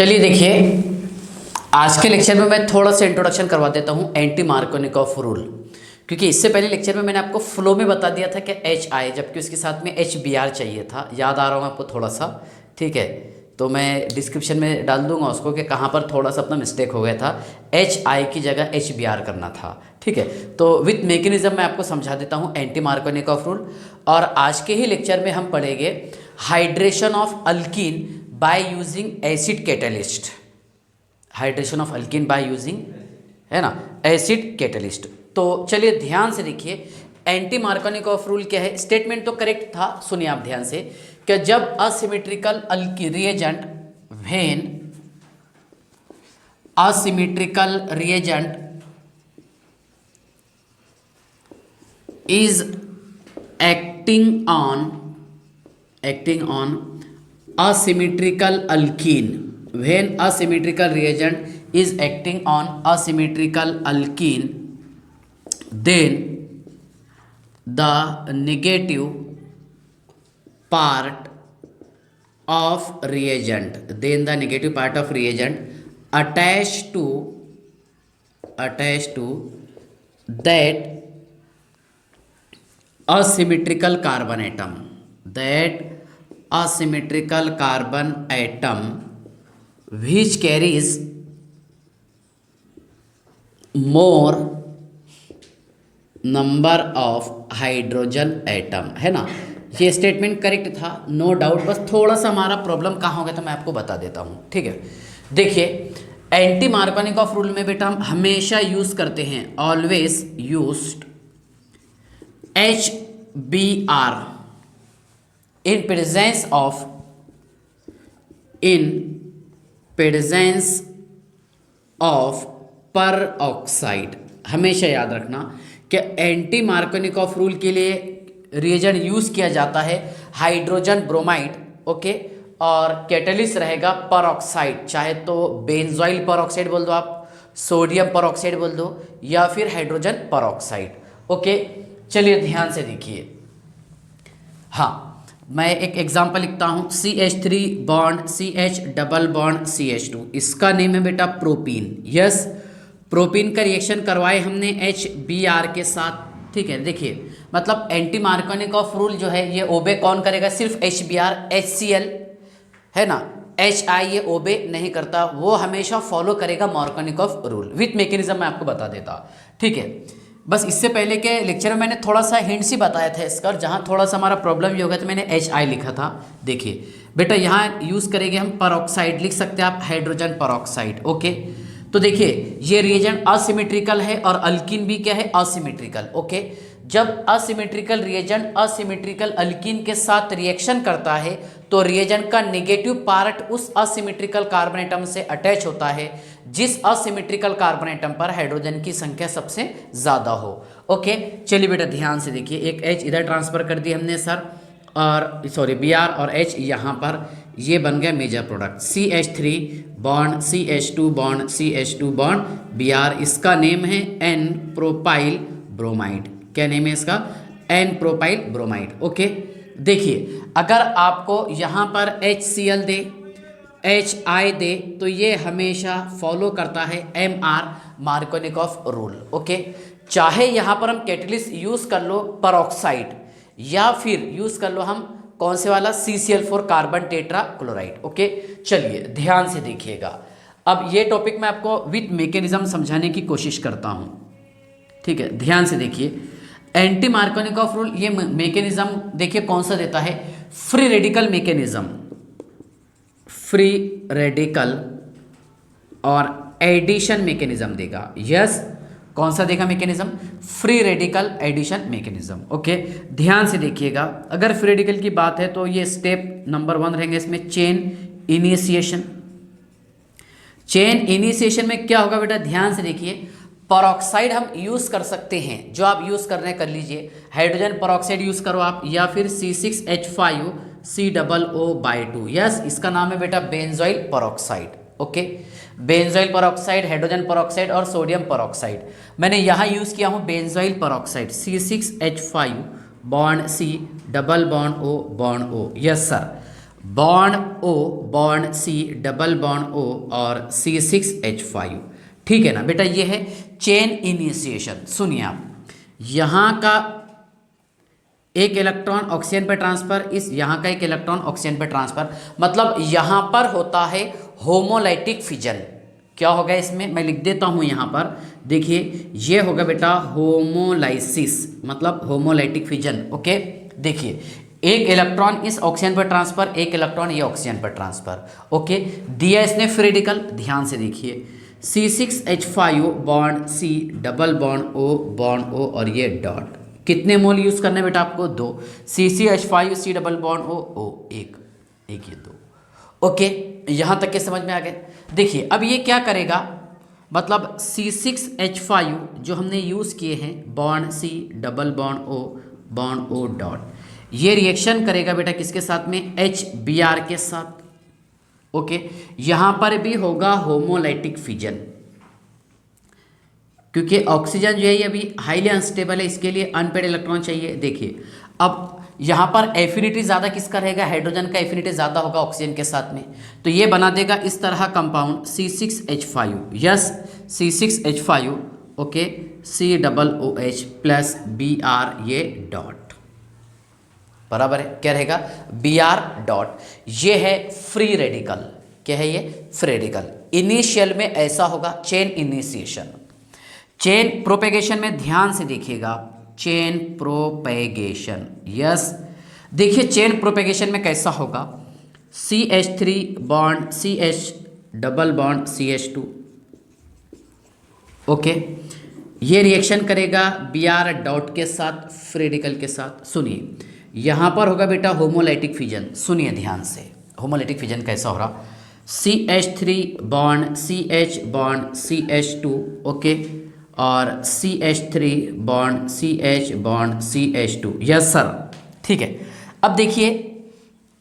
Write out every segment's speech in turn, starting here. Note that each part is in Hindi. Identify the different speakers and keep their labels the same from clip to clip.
Speaker 1: चलिए देखिए, आज के लेक्चर में मैं थोड़ा सा इंट्रोडक्शन करवा देता हूँ एंटी मार्कोनिकॉफ रूल। क्योंकि इससे पहले लेक्चर में मैंने आपको फ्लो में बता दिया था कि एच आई, जबकि उसके साथ में एच बी आर चाहिए था। याद आ रहा हूँ आपको थोड़ा सा? ठीक है, तो मैं डिस्क्रिप्शन में डाल दूंगा उसको कि कहाँ पर थोड़ा सा अपना मिस्टेक हो गया था। एच आई की जगह एच बी आर करना था। ठीक है, तो विथ मैकेनिज्म मैं आपको समझा देता हूँ एंटी मार्कोनिकॉफ रूल। और आज के ही लेक्चर में हम पढ़ेंगे hydration of alkyne by using acid catalyst. Hydration of alkyne by using, है ना, एसिड कैटलिस्ट। तो चलिए ध्यान से देखिए, एंटी मार्कोनिकॉफ रूल क्या है। स्टेटमेंट तो करेक्ट था, सुनिए आप ध्यान से, कि जब asymmetrical alkyne reagent when asymmetrical reagent is acting on asymmetrical alkene, when asymmetrical reagent is acting on asymmetrical alkene, then the negative part of reagent attached to that asymmetrical carbon atom, which carries more number of hydrogen atom, है ना। ये स्टेटमेंट करेक्ट था, नो डाउट। बस थोड़ा सा हमारा प्रॉब्लम कहाँ हो गया तो मैं आपको बता देता हूँ। ठीक है, देखिए एंटी मार्कोनिकॉफ रूल में बेटा हम हमेशा यूज करते हैं, always used HBr in presence of peroxide। हमेशा याद रखना कि एंटी मार्कोनिकॉफ रूल के लिए रिएजेंट यूज किया जाता है हाइड्रोजन ब्रोमाइड, ओके, और कैटलिस्ट रहेगा परऑक्साइड। चाहे तो बेंजोइल परऑक्साइड बोल दो आप, सोडियम परऑक्साइड बोल दो, या फिर हाइड्रोजन परऑक्साइड। ओके, चलिए ध्यान से देखिए। हाँ, मैं एक एग्जांपल लिखता हूँ, CH3 bond CH double bond CH2, इसका नेम है बेटा प्रोपीन। यस, प्रोपीन का रिएक्शन करवाए हमने HBr के साथ। ठीक है, देखिए मतलब एंटी मार्कोनिकॉफ रूल जो है ये ओबे कौन करेगा? सिर्फ HBr, HCl, है ना। HI ये ओबे नहीं करता, वो हमेशा फॉलो करेगा मार्कोनिकॉफ रूल। विथ मैकेनिज्म मैं आपको बता देता। ठीक है, बस इससे पहले के लेक्चर में मैंने थोड़ा सा हिंट्स ही बताया था इसका, जहाँ थोड़ा सा हमारा प्रॉब्लम ये हो गया तो मैंने HI लिखा था। देखिए बेटा यहाँ यूज़ करेंगे हम परऑक्साइड, लिख सकते हैं आप हाइड्रोजन परऑक्साइड। ओके, तो देखिए ये रिएजेंट असिमेट्रिकल है और अल्कीन भी क्या है? असिमेट्रिकल। ओके, जब असिमेट्रिकल रिएजेंट असिमेट्रिकल अल्कीन के साथ रिएक्शन करता है तो रिएजेंट का नेगेटिव पार्ट उस असिमेट्रिकल कार्बन एटम से अटैच होता है जिस असिमेट्रिकल कार्बन एटम पर हाइड्रोजन की संख्या सबसे ज़्यादा हो। ओके, चलिए बेटा ध्यान से देखिए, एक H इधर ट्रांसफ़र कर दी हमने सर, और सॉरी Br और H यहाँ पर, ये बन गया major product CH3 bond CH2 bond CH2 bond Br। इसका नेम है N प्रोपाइल ब्रोमाइड। क्या नेम है इसका? N propyl bromide. ओके, देखिए अगर आपको यहाँ पर HCl दे, HI दे, तो ये हमेशा फॉलो करता है MR मार्कोनिकॉफ रूल। ओके, चाहे यहाँ पर हम कैटलिस्ट यूज़ कर लो परऑक्साइड, या फिर यूज़ कर लो हम कौन से वाला CCl4 carbon tetra chloride. Okay, चलिए ध्यान से देखिएगा। अब ये टॉपिक मैं आपको विथ मैकेनिज्म समझाने की कोशिश करता हूँ। ठीक है, ध्यान से देखिए, एंटी मार्कोनिकॉफ रूल ये मैकेनिज्म देखिए कौन सा देता है? Free radical mechanism, free radical और एडिशन मैकेनिज्म देगा। यस, कौन सा देगा mechanism? Free radical addition mechanism. Okay, ध्यान से देखिएगा, अगर फ्री रेडिकल की बात है तो ये स्टेप नंबर 1 रहेंगे इसमें, चेन इनिशिएशन। चेन इनिशिएशन में क्या होगा बेटा? ध्यान से देखिए, परऑक्साइड हम यूज़ कर सकते हैं, जो आप यूज़ कर रहे हैं कर लीजिए, हाइड्रोजन परऑक्साइड यूज़ करो आप, या फिर C6H5COO2। यस, इसका नाम है बेटा benzoyl peroxide. Okay, benzoyl peroxide, hydrogen peroxide और सोडियम परऑक्साइड। मैंने यहाँ यूज़ किया हूँ benzoyl peroxide, C6H5 bond C double bond O bond O। Yes sir, bond O, bond C, double bond O और C6H5। ठीक है ना बेटा, ये है चेन इनिशिएशन। सुनिए आप, यहाँ का एक इलेक्ट्रॉन ऑक्सीजन पर ट्रांसफर, इस यहाँ का एक इलेक्ट्रॉन ऑक्सीजन पर ट्रांसफर, मतलब यहाँ पर होता है होमोलाइटिक फिजन। क्या होगा इसमें, मैं लिख देता हूँ यहाँ पर, देखिए ये होगा बेटा होमोलाइसिस, मतलब होमोलाइटिक फिजन। ओके, देखिए एक इलेक्ट्रॉन इस ऑक्सीजन पर ट्रांसफर, एक इलेक्ट्रॉन ये ऑक्सीजन पर ट्रांसफर। ओके, दिया इसने फ्री रेडिकल, ध्यान से देखिए C6H5 bond C, double bond O, bond O और ये डॉट। कितने मोल यूज करने बेटा आपको, 2। C6H5 C double bond O, एक ये 2। ओके, यहां तक के समझ में आ गए। देखिए अब ये क्या करेगा, मतलब C6H5 जो हमने यूज किए हैं, bond C, double bond O, bond O dot, ये रिएक्शन करेगा बेटा किसके साथ में, HBr के साथ। ओके, यहां पर भी होगा होमोलाइटिक फिजन, क्योंकि ऑक्सीजन जो है ये अभी हाईली अनस्टेबल है, इसके लिए अनपेड इलेक्ट्रॉन चाहिए। देखिए अब यहाँ पर एफिनिटी ज़्यादा किसका रहेगा, हाइड्रोजन का एफिनिटी ज़्यादा होगा ऑक्सीजन के साथ में, तो ये बना देगा इस तरह compound C6H5, yes C6H5, okay, COOH plus Br, ये डॉट बराबर है, क्या रहेगा Br डॉट। ये है फ्री रेडिकल, क्या है ये, फ्री रेडिकल। इनिशियल में ऐसा होगा चेन इनिशिएशन। चेन प्रोपेगेशन में ध्यान से देखिएगा, चेन प्रोपेगेशन, यस देखिए चेन प्रोपेगेशन में कैसा होगा, CH3 bond CH, double bond CH2। Okay, ये रिएक्शन करेगा Br डॉट के साथ, फ्री रेडिकल के साथ। सुनिए यहाँ पर होगा बेटा होमोलाइटिक फिजन, सुनिए ध्यान से, होमोलाइटिक फिजन कैसा हो रहा, CH3 bond CH bond CH2, okay, और CH3 bond CH bond CH2, yes sir, ठीक है। अब देखिए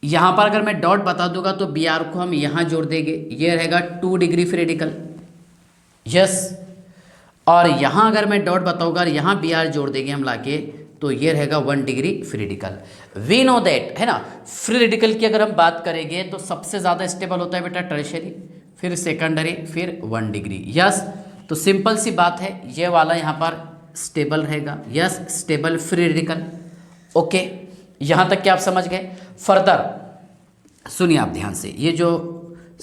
Speaker 1: यहाँ पर अगर मैं डॉट बता दूंगा तो Br को हम यहाँ जोड़ देंगे, ये रहेगा 2 डिग्री फ्री रेडिकल, यस, और यहाँ अगर मैं डॉट बताऊंगा और यहाँ Br जोड़ देंगे हम लाके, तो ये रहेगा 1 degree free radical. We know that, है ना, फ्री रेडिकल की अगर हम बात करेंगे तो सबसे ज़्यादा स्टेबल होता है बेटा टर्शियरी, फिर सेकेंडरी, फिर 1 डिग्री, यस। तो सिंपल सी बात है, ये वाला यहाँ पर स्टेबल रहेगा, yes stable free radical. Okay, यहाँ तक क्या आप समझ गए। फर्दर सुनिए आप ध्यान से, ये जो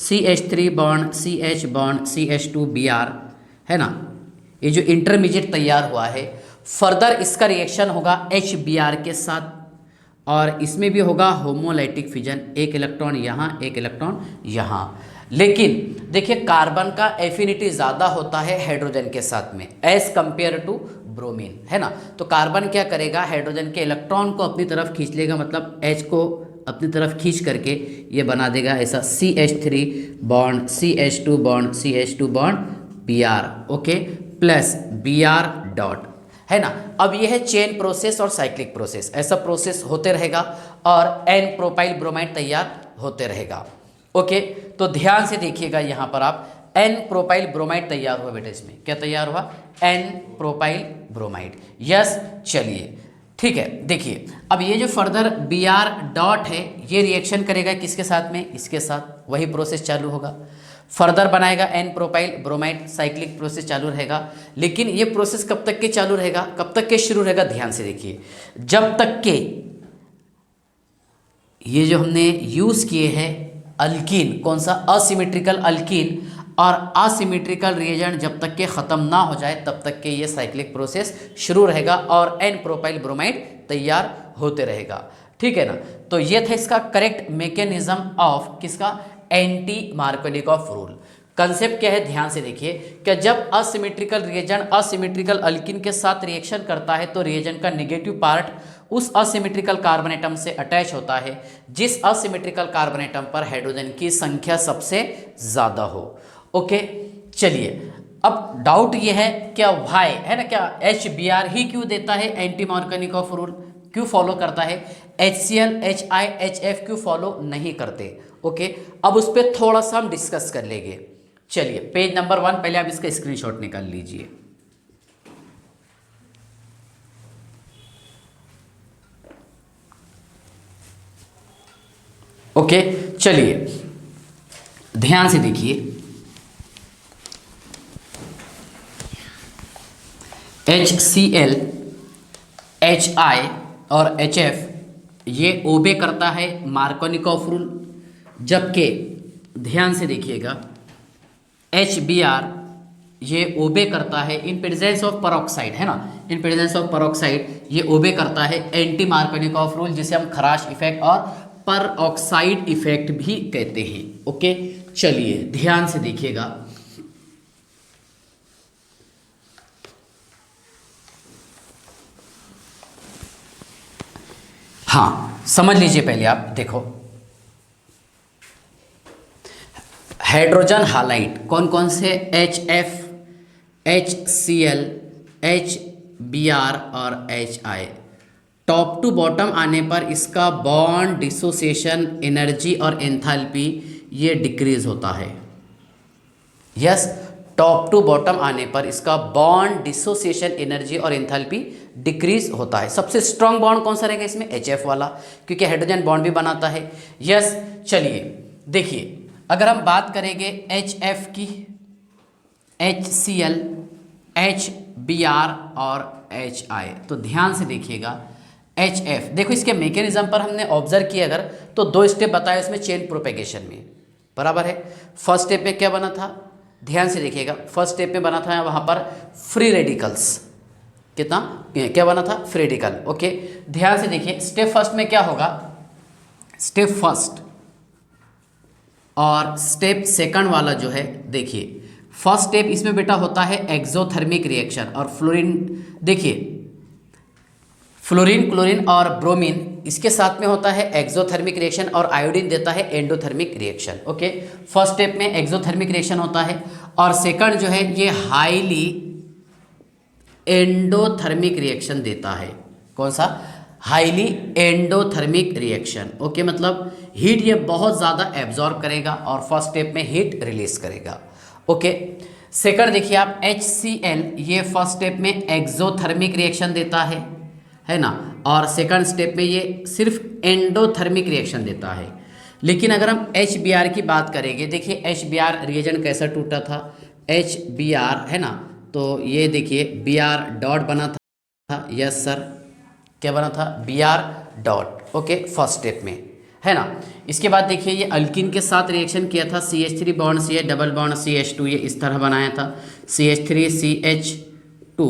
Speaker 1: CH3 bond CH bond CH2 Br है ना, ये जो इंटरमीडिएट तैयार हुआ है, फर्दर इसका रिएक्शन होगा HBr के साथ, और इसमें भी होगा होमोलाइटिक फिजन, एक इलेक्ट्रॉन यहाँ, एक इलेक्ट्रॉन यहाँ। लेकिन देखिए कार्बन का एफिनिटी ज़्यादा होता है हाइड्रोजन के साथ में एज कंपेयर टू ब्रोमीन, है ना, तो कार्बन क्या करेगा, हाइड्रोजन के इलेक्ट्रॉन को अपनी तरफ खींच लेगा, मतलब H को अपनी तरफ खींच करके ये बना देगा ऐसा CH3 bond CH2 bond CH2 bond Br, okay, plus Br dot, है ना। अब ये है चेन प्रोसेस और साइक्लिक प्रोसेस, ऐसा प्रोसेस होते रहेगा और N प्रोपाइल ब्रोमाइड तैयार होते रहेगा। ओके, तो ध्यान से देखिएगा यहाँ पर आप, N प्रोपाइल ब्रोमाइड तैयार हुआ बेटा, इसमें क्या तैयार हुआ, N प्रोपाइल ब्रोमाइड, यस। चलिए ठीक है, देखिए अब ये जो फर्दर Br डॉट है, ये रिएक्शन करेगा किसके साथ में, इसके साथ, वही प्रोसेस चालू होगा, फर्दर बनाएगा N propyl bromide, cyclic process चालू रहेगा। लेकिन ये प्रोसेस कब तक के चालू रहेगा, कब तक के शुरू रहेगा, ध्यान से देखिए, जब तक के ये जो हमने यूज किए हैं अल्कीन, कौन सा, असिमेट्रिकल अल्कीन, और असिमेट्रिकल रिएजेंट जब तक के ख़त्म ना हो जाए तब तक के ये साइक्लिक प्रोसेस शुरू रहेगा और N प्रोपाइल ब्रोमाइड तैयार होते रहेगा, ठीक है ना। तो ये था इसका करेक्ट मैकेनिज्म ऑफ किसका, एंटी मार्कोनिकॉफ रूल। कंसेप्ट क्या है, ध्यान से देखिए कि जब असिमेट्रिकल रिएजेंट असिमेट्रिकल अल्कीन के साथ रिएक्शन करता है तो रिएजेंट का नेगेटिव पार्ट उस असिमेट्रिकल कार्बन एटम से अटैच होता है जिस असिमेट्रिकल कार्बन एटम पर हाइड्रोजन की संख्या सबसे ज़्यादा हो। ओके, चलिए अब डाउट ये है क्या वाई, है ना, क्या HBr ही क्यों देता है एंटी मार्कोनिकॉफ रूल, क्यों फॉलो करता है, HCl HI HF क्यों फॉलो नहीं करते। ओके, अब उस पर थोड़ा सा हम डिस्कस कर लेंगे। चलिए पेज नंबर 1, पहले आप इसका स्क्रीनशॉट निकाल लीजिए। ओके, चलिए ध्यान से देखिए, HCl, HI और HF ये ओबे करता है मार्कोनिकॉफ रूल, जबकि ध्यान से देखिएगा HBr ये ओबे करता है इन प्रेजेंस ऑफ परऑक्साइड, है ना, इन प्रेजेंस ऑफ परऑक्साइड ये ओबे करता है एंटी मार्कोनिकॉफ रूल, जिसे हम खराश इफेक्ट और परऑक्साइड इफेक्ट भी कहते हैं। ओके, चलिए ध्यान से देखिएगा, हाँ समझ लीजिए, पहले आप देखो हाइड्रोजन हालाइड कौन कौन से, HF, HCl, HBr और HI, टॉप टू बॉटम आने पर इसका बॉन्ड डिसोसिएशन एनर्जी और एंथैल्पी ये डिक्रीज होता है। यस, टॉप टू बॉटम आने पर इसका बॉन्ड डिसोसिएशन एनर्जी और एंथैल्पी डिक्रीज होता है। सबसे स्ट्रॉन्ग बॉन्ड कौन सा रहेगा इसमें, HF वाला, क्योंकि हाइड्रोजन बॉन्ड भी बनाता है। यस, चलिए देखिए, अगर हम बात करेंगे HF की, HCl, HBr और HI, तो ध्यान से देखिएगा HF, देखो इसके मैकेनिज्म पर हमने ऑब्जर्व किया अगर, तो 2 स्टेप बताए उसमें चेन प्रोपेगेशन में, बराबर है। फर्स्ट स्टेप में क्या बना था, ध्यान से देखिएगा, फर्स्ट स्टेप में बना था वहाँ पर फ्री रेडिकल्स, कितना क्या बना था, फ्री रेडिकल। ओके, ध्यान से देखिए, स्टेप फर्स्ट में क्या होगा, स्टेप फर्स्ट और स्टेप सेकंड वाला जो है, देखिए फर्स्ट स्टेप इसमें बेटा होता है एक्सोथर्मिक रिएक्शन, और फ्लोरीन, देखिए फ्लोरीन, क्लोरीन और ब्रोमीन इसके साथ में होता है एक्सोथर्मिक रिएक्शन, और आयोडीन देता है endothermic reaction. Okay, first step में एक्सोथर्मिक रिएक्शन होता है, और सेकंड जो है ये हाईली एंडोथर्मिक रिएक्शन देता है। कौन सा, हाईली एंडोथर्मिक रिएक्शन। ओके, मतलब हीट ये बहुत ज़्यादा एब्जॉर्ब करेगा और फर्स्ट स्टेप में हीट रिलीज करेगा। ओके, सेकंड देखिए आप HCl, ये फर्स्ट स्टेप में एक्सोथर्मिक रिएक्शन देता है ना, और सेकंड स्टेप में ये सिर्फ एंडोथर्मिक रिएक्शन देता है। लेकिन अगर हम HBr की बात करेंगे, देखिए HBr रिएजेंट कैसा टूटा था, HBr है ना, तो ये देखिए Br डॉट बना था, यस सर, क्या बना था, Br dot. Okay, first step में, है ना। इसके बाद देखिए ये अल्किन के साथ रिएक्शन किया था, CH3 bond CH double bond CH2, ये इस तरह बनाया था, CH3 CH2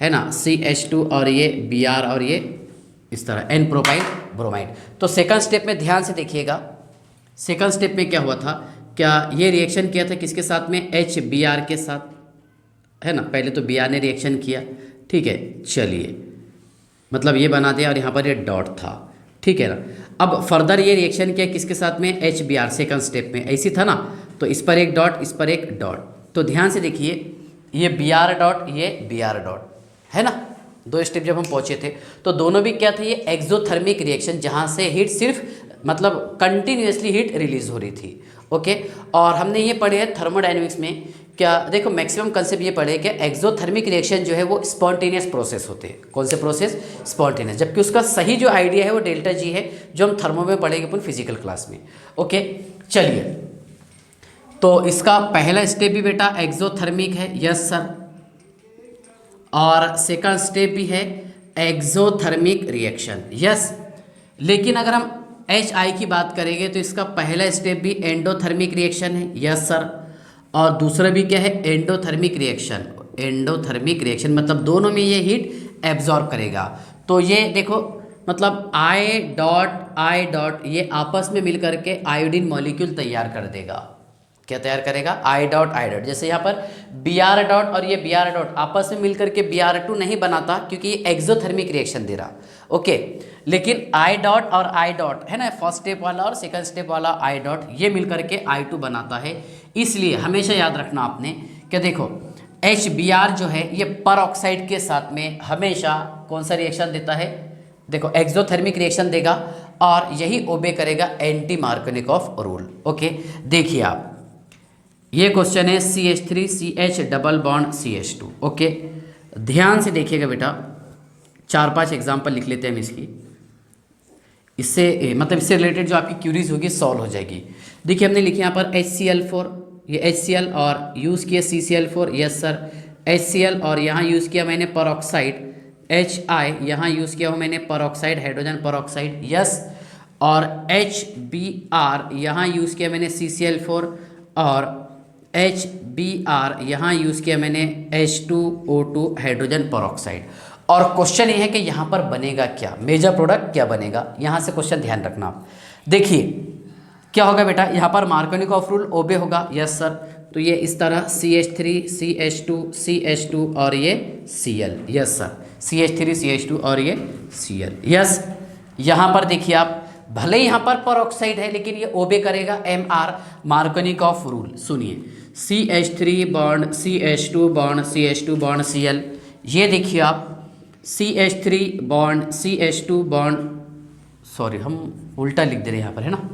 Speaker 1: है ना, CH2 और ये Br और ये इस तरह N प्रोपाइल ब्रोमाइड। तो सेकंड स्टेप में ध्यान से देखिएगा, सेकंड स्टेप में क्या हुआ था, क्या ये रिएक्शन किया था किसके साथ में, HBr के साथ, है ना, पहले तो Br ने रिएक्शन किया, ठीक है, चलिए मतलब ये बना दिया और यहाँ पर ये डॉट था, ठीक है ना। अब फर्दर ये रिएक्शन किया किसके साथ में, HBr, सेकंड स्टेप में ऐसी था ना, तो इस पर एक डॉट, इस पर एक डॉट, तो ध्यान से देखिए ये Br डॉट, ये Br डॉट, है ना, 2 स्टेप जब हम पहुँचे थे तो दोनों भी क्या थे, ये एक्सोथर्मिक रिएक्शन, जहाँ से हीट सिर्फ मतलब कंटिन्यूसली हीट रिलीज हो रही थी। ओके, और हमने ये पढ़े है थर्मोडायनेमिक्स में, क्या देखो मैक्सिमम कंसेप्ट ये पढ़े कि एक्सोथर्मिक रिएक्शन जो है वो स्पॉन्टेनियस प्रोसेस होते हैं। कौन से प्रोसेस, स्पॉन्टेनियस, जबकि उसका सही जो आइडिया है वो डेल्टा जी है, जो हम थर्मो में पढ़ेंगे अपन फिजिकल क्लास में। ओके, चलिए, तो इसका पहला स्टेप भी बेटा एक्सोथर्मिक है, यस सर, और सेकंड स्टेप भी है एक्सोथर्मिक रिएक्शन, यस। लेकिन अगर हम HI की बात करेंगे तो इसका पहला स्टेप भी एंडोथर्मिक रिएक्शन है, यस सर, और दूसरा भी क्या है, एंडोथर्मिक रिएक्शन। एंडोथर्मिक रिएक्शन मतलब दोनों में ये हीट एब्जॉर्ब करेगा। तो ये देखो मतलब I डॉट ये आपस में मिल करके आयोडीन मॉलिक्यूल तैयार कर देगा। क्या तैयार करेगा, I डॉट। जैसे यहाँ पर Br डॉट और ये Br डॉट आपस में मिलकर के Br2 नहीं बनाता, क्योंकि ये एक्सोथर्मिक रिएक्शन दे रहा। ओके, लेकिन I डॉट और I डॉट है ना, फर्स्ट स्टेप वाला और सेकंड स्टेप वाला I डॉट, ये मिलकर के I2 बनाता है। इसलिए हमेशा याद रखना आपने कि देखो HBr जो है ये परऑक्साइड के साथ में हमेशा कौन सा रिएक्शन देता है, देखो एक्सोथर्मिक रिएक्शन देगा, और यही ओबे करेगा एंटी मार्कोनिकॉफ रूल। ओके, देखिए आप, ये क्वेश्चन है CH3 CH double bond CH2। Okay, ध्यान से देखिएगा बेटा, 4-5 एग्जाम्पल लिख लेते हैं हम इसकी। इससे मतलब इससे रिलेटेड जो आपकी क्यूरीज होगी सॉल्व हो जाएगी। देखिए हमने लिखे यहाँ पर HCl4, ये HCl और यूज़ किया CCl4, यस सर HCl, और यहाँ यूज़ किया मैंने परऑक्साइड HI, यहाँ यूज़ किया हूँ मैंने परऑक्साइड हाइड्रोजन परऑक्साइड, यस, और HBr यहाँ यूज़ किया मैंने CCl4, और HBr यहाँ यूज़ किया मैंने H2O2 हाइड्रोजन परऑक्साइड। और क्वेश्चन ये है कि यहाँ पर बनेगा क्या, मेजर प्रोडक्ट क्या बनेगा, यहाँ से क्वेश्चन ध्यान रखना आप। देखिए क्या होगा बेटा, यहाँ पर मार्कोनिकॉफ रूल ओबे होगा, यस सर, तो ये इस तरह CH3 CH2 CH2 और ये Cl, yes sir, CH3 CH2 और ये Cl, यस। यहाँ पर देखिए आप, भले यहाँ पर परऑक्साइड है लेकिन ये ओबे करेगा MR मार्कोनिकॉफ रूल। सुनिए CH3 bond CH2 bond CH2 bond Cl, ये देखिए आप CH3 bond CH2 bond, sorry हम उल्टा लिख दे रहे हैं यहाँ पर, है ना,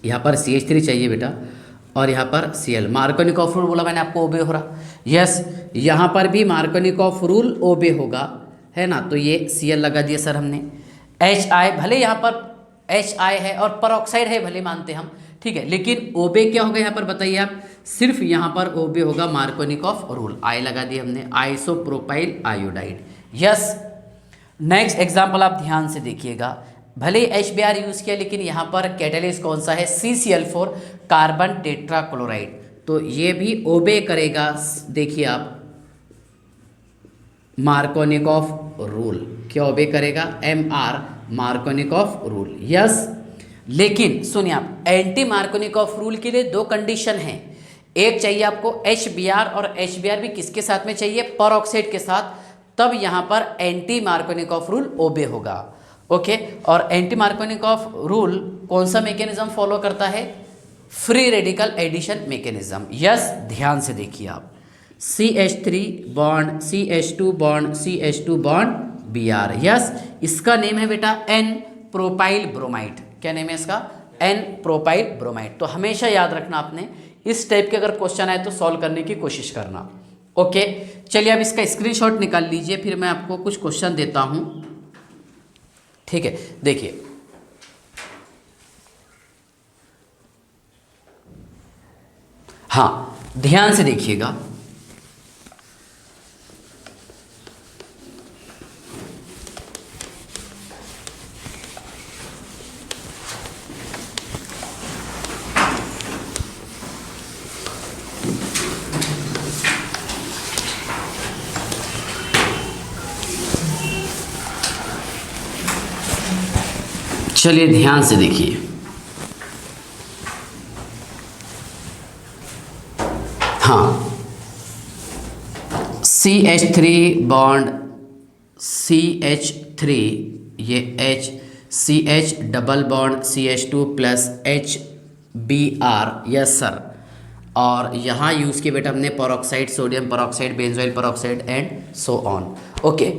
Speaker 1: यहाँ पर CH3 चाहिए बेटा और यहाँ पर Cl, मार्कोनिकॉफ रूल बोला मैंने आपको ओबे हो रहा, यस, यहाँ पर भी मार्कोनिकॉफ रूल ओबे होगा, है ना, तो ये Cl लगा दिया सर हमने। HI, भले यहाँ पर HI है और परऑक्साइड है भले मानते हम, ठीक है, लेकिन ओबे क्या होगा यहाँ पर बताइए आप, सिर्फ यहाँ पर ओबे होगा मार्कोनिकॉफ रूल, I लगा दिया हमने, isopropyl iodide, yes. Next example आप ध्यान से देखिएगा, भले HBr यूज़ किया लेकिन यहाँ पर कैटेलिस्ट कौन सा है, CCl4 कार्बन टेट्राक्लोराइड, तो ये भी ओबे करेगा, देखिए आप, मार्कोनिकॉफ रूल, क्या ओबे करेगा, MR मार्कोनिकॉफ रूल, यस। लेकिन सुनिए आप, एंटी मार्कोनिकॉफ रूल के लिए दो कंडीशन हैं, एक चाहिए आपको HBr, और HBr भी किसके साथ में चाहिए, परऑक्साइड के साथ, तब यहाँ पर एंटी मार्कोनिकॉफ रूल ओबे होगा, ओके। और एंटी मार्कोनिकॉफ रूल कौन सा मैकेनिज्म फॉलो करता है, free radical addition mechanism, yes, ध्यान से देखिए आप, CH3 bond CH2 bond CH2 bond Br, yes, इसका नेम है बेटा N प्रोपाइल ब्रोमाइड, क्या नेम है इसका, N प्रोपाइल ब्रोमाइड। तो हमेशा याद रखना आपने, इस टाइप के अगर क्वेश्चन आए तो सॉल्व करने की कोशिश करना, ओके। चलिए अब इसका स्क्रीनशॉट निकाल लीजिए, फिर मैं आपको कुछ क्वेश्चन देता हूं, ठीक है। देखिए हाँ, ध्यान से देखिएगा, चलिए ध्यान से देखिए, हाँ, CH3 बॉन्ड CH3, ये H, CH double bond CH2 plus HBr, yes sir, और यहाँ यूज़ किया बेटा हमने peroxide, sodium peroxide, benzoyl peroxide and so on, okay.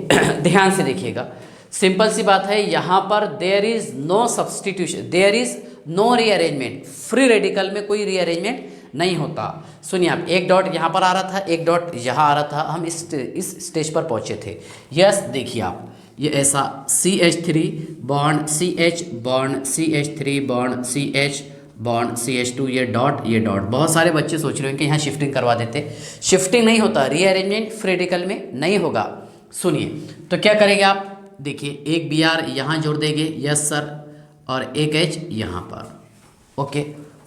Speaker 1: ध्यान से देखिएगा, सिंपल सी बात है, यहाँ पर there is no substitution, there is no rearrangement, free radical में कोई रीअरेंजमेंट नहीं होता। सुनिए आप, एक डॉट यहाँ पर आ रहा था, एक डॉट यहाँ आ रहा था, हम इस स्टेज पर पहुँचे थे, यस। देखिए आप, ये ऐसा CH3 bond CH bond CH3 bond CH bond CH2, ये डॉट ये डॉट। बहुत सारे बच्चे सोच रहे हैं कि यहाँ शिफ्टिंग करवा देते, शिफ्टिंग नहीं होता, रीअरेंजमेंट फ्री रेडिकल में नहीं होगा। सुनिए तो क्या करेंगे आप, देखिए एक Br यहाँ जोड़ देंगे, यस सर, और एक H यहाँ पर, ओके,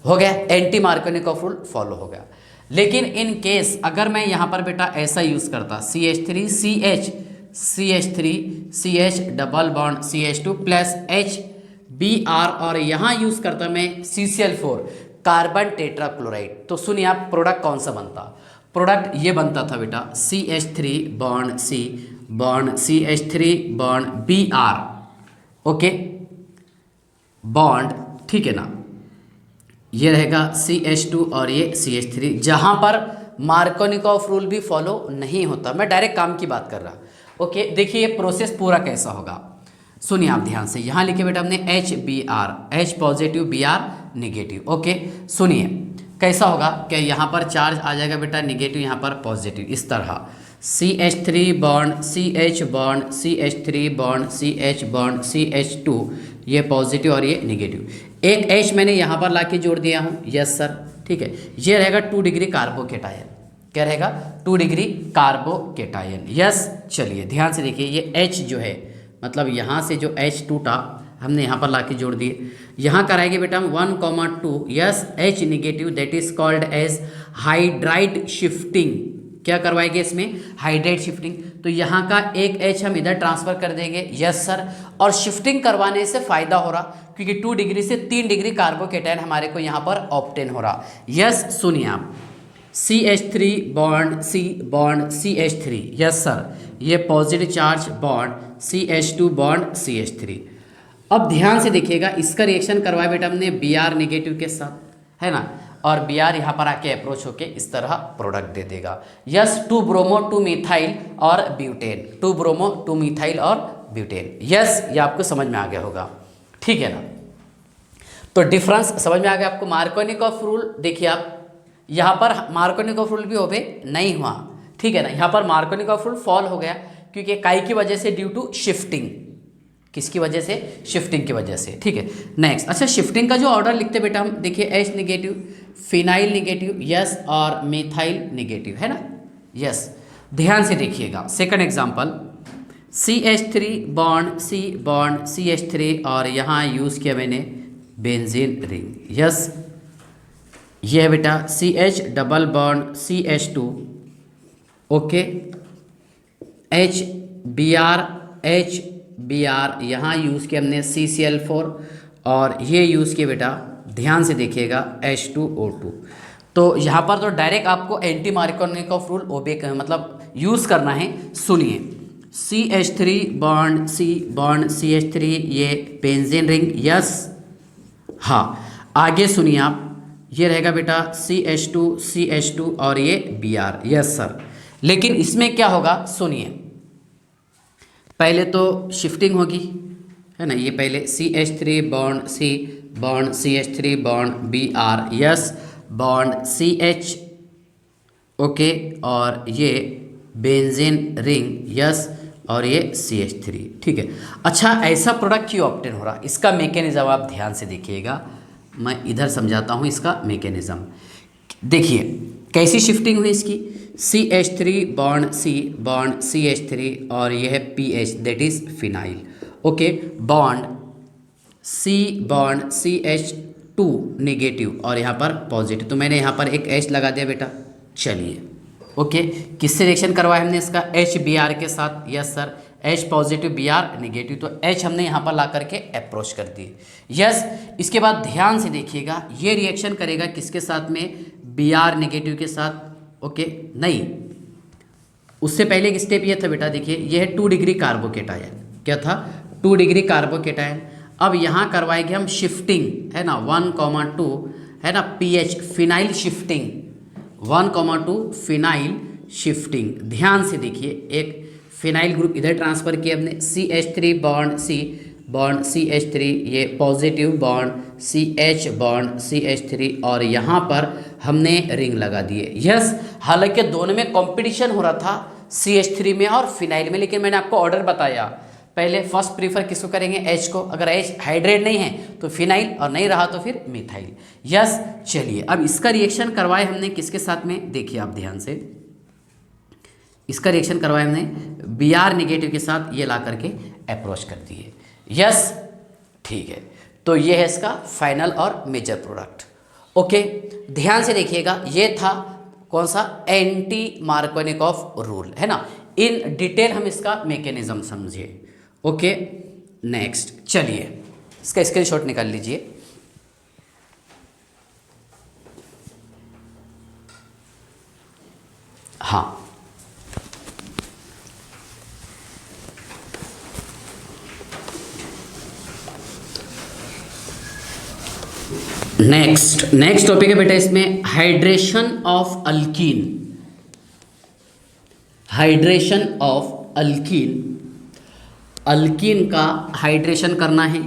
Speaker 1: हो गया, एंटी मार्कोनिकॉफ रूल फॉलो हो गया। लेकिन इन केस अगर मैं यहाँ पर बेटा ऐसा यूज़ करता, CH3 CH CH3 CH double bond CH2 plus HBr, और यहाँ यूज़ करता मैं CCl4 कार्बन टेट्राक्लोराइड, तो सुनिए आप, प्रोडक्ट कौन सा बनता, प्रोडक्ट ये बनता था बेटा CH3 bond C bond CH3 bond Br, okay, bond, ठीक है ना, ये रहेगा CH2 और ये CH3, जहाँ पर मार्कोनिकॉफ रूल भी फॉलो नहीं होता, मैं डायरेक्ट काम की बात कर रहा, ओके। देखिए ये प्रोसेस पूरा कैसा होगा, सुनिए आप ध्यान से, यहाँ लिखे बेटा हमने HBr, H positive Br negative, okay. सुनिए कैसा होगा, क्या यहाँ पर चार्ज आ जाएगा बेटा निगेटिव, यहाँ पर पॉजिटिव, इस तरह, CH3 bond CH bond CH3 bond CH bond CH2, ये पॉजिटिव और ये निगेटिव। एक H मैंने यहाँ पर लाके जोड़ दिया हूँ, यस सर, ठीक है। ये रहेगा 2 डिग्री कार्बोकेटायन, क्या रहेगा 2 डिग्री कार्बोकेटायन, यस। चलिए ध्यान से देखिए, ये H जो है मतलब यहाँ से जो H टूटा हमने यहाँ पर लाके जोड़ दिए, यहाँ कराएंगे बेटा हम 1,2, yes H negative, that is called as hydride shifting. क्या करवाएंगे इसमें, हाइड्राइड शिफ्टिंग। तो यहाँ का एक H हम इधर ट्रांसफर कर देंगे, यस सर। और शिफ्टिंग करवाने से फायदा हो रहा, क्योंकि 2 डिग्री से 3 डिग्री कार्बोकेटायन हमारे को यहाँ पर ऑब्टेन हो रहा, यस। सुनिए आप, CH3 bond C bond CH3, yes sir, ये positive charge bond CH2 bond CH3। अब ध्यान से देखिएगा, इसका रिएक्शन करवाया बेटा हमने Br निगेटिव के साथ, है ना, और Br यहाँ पर आके अप्रोच होके इस तरह प्रोडक्ट दे देगा, यस। 2 ब्रोमो 2 मिथाइल और ब्यूटेन, 2 ब्रोमो 2 मिथाइल और ब्यूटेन, यस। ये आपको समझ में आ गया होगा, ठीक है ना। तो डिफरेंस समझ में आ गया आपको। मार्कोनिकॉफ रूल देखिए आप, यहाँ पर मार्कोनिकॉफ रूल भी ओबे नहीं हुआ, ठीक है ना। यहाँ पर मार्कोनिकॉफ रूल फॉल हो गया, क्योंकि काई की वजह से, ड्यू टू शिफ्टिंग। किसकी वजह से, शिफ्टिंग की वजह से, ठीक है। नेक्स्ट, अच्छा शिफ्टिंग का जो ऑर्डर लिखते बेटा हम, देखिए H negative, phenyl negative, yes, और मिथाइल निगेटिव, है ना, यस। ध्यान से देखिएगा, second example, CH3 bond C bond CH3, और यहाँ यूज़ किया मैंने बेंजीन रिंग, यस। ये है बेटा CH double bond CH2, okay, H Br, यहाँ यूज़ किया हमने CCl4, और ये यूज़ किया बेटा, ध्यान से देखिएगा, H2O2। तो यहाँ पर तो डायरेक्ट आपको एंटी मार्कोनिकॉफ रूल ओबे मतलब यूज़ करना है। सुनिए, CH3 bond C bond CH3, ये बेंजीन रिंग, यस। हाँ, आगे सुनिए आप, ये रहेगा बेटा CH2 और ये Br, यस सर। लेकिन इसमें क्या होगा, सुनिए, पहले तो शिफ्टिंग होगी, है ना। ये पहले CH3 bond C bond CH3 bond Br, yes, bond CH, okay, और ये बेंजीन रिंग, यस, और ये CH3, ठीक है। अच्छा, ऐसा प्रोडक्ट क्यों ऑब्टेन हो रहा, इसका मैकेनिज्म आप ध्यान से देखिएगा, मैं इधर समझाता हूँ इसका मैकेनिज्म। देखिए कैसी शिफ्टिंग हुई इसकी, CH3 bond C bond CH3, और यह है PH, that is phenyl, okay, bond C bond CH2 negative, और यहाँ पर पॉजिटिव। तो मैंने यहाँ पर एक H लगा दिया बेटा। चलिए, ओके, किससे रिएक्शन करवाया हमने इसका, HBr के साथ, yes sir, H positive Br negative, तो H हमने यहाँ पर ला करके अप्रोच कर दी, यस। इसके बाद ध्यान से देखिएगा, ये रिएक्शन करेगा किसके साथ में, Br निगेटिव के साथ, ओके, नहीं, उससे पहले एक स्टेप ये था बेटा, देखिए ये है 2 डिग्री कार्बोकेटायन, क्या था, 2 डिग्री कार्बोकेटायन। अब यहाँ करवाएंगे हम शिफ्टिंग, है ना, 1,2, है ना, PH phenyl shifting, 1,2 phenyl shifting. ध्यान से देखिए, एक फिनाइल ग्रुप इधर ट्रांसफर किया हमने, CH3 bond C bond CH3, ये positive bond CH bond CH3, और यहाँ पर हमने रिंग लगा दिए, यस। हालांकि दोनों में कंपटीशन हो रहा था, CH3 में और फिनाइल में, लेकिन मैंने आपको ऑर्डर बताया, पहले फर्स्ट प्रीफर किसको करेंगे, H को। अगर H हाइड्रेट नहीं है तो फिनाइल, और नहीं रहा तो फिर मिथाइल, यस। चलिए, अब इसका रिएक्शन करवाए हमने किसके साथ में, देखिए आप ध्यान से, इसका रिएक्शन करवाया हमने Br निगेटिव के साथ, ये ला करके अप्रोच कर दिए, यस, ठीक है। तो ये है इसका फाइनल और मेजर प्रोडक्ट, ओके। ध्यान से देखिएगा, ये था कौन सा, एंटी मार्कोनिकॉफ रूल, है ना। इन डिटेल हम इसका मैकेनिज्म समझिए, ओके। नेक्स्ट, चलिए इसका स्क्रीनशॉट निकाल लीजिए। हाँ, नेक्स्ट टॉपिक है बेटा इसमें, hydration of alkene, hydration of alkene. Alkene का हाइड्रेशन करना है,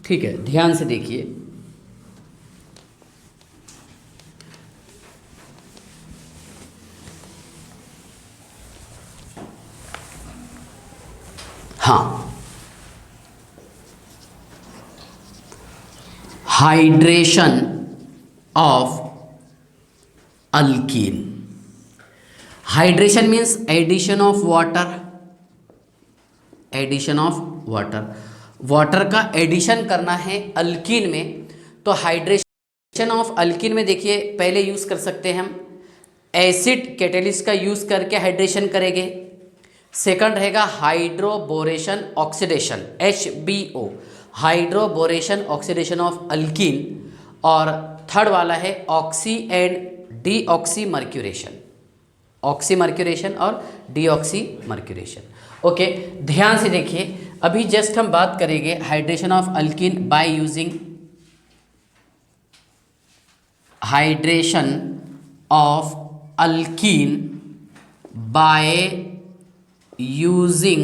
Speaker 1: ठीक है, ध्यान से देखिए। हाँ, hydration of alkene. Hydration means addition of water, addition of water, water का एडिशन करना है अल्कीन में। तो हाइड्रेशन ऑफ अल्कीन में देखिए पहले यूज़ कर सकते हैं हम एसिड कैटेलिस्ट का यूज़ करके हाइड्रेशन करेंगे। सेकंड रहेगा hydroboration oxidation, HBO, hydroboration oxidation of alkyne. और थर्ड वाला है oxy and deoxy mercuration, oxy mercuration और डीऑक्सी मर्क्यूरेशन। ओके, ध्यान से देखिए, अभी जस्ट हम बात करेंगे hydration of alkyne by using, hydration of alkyne by using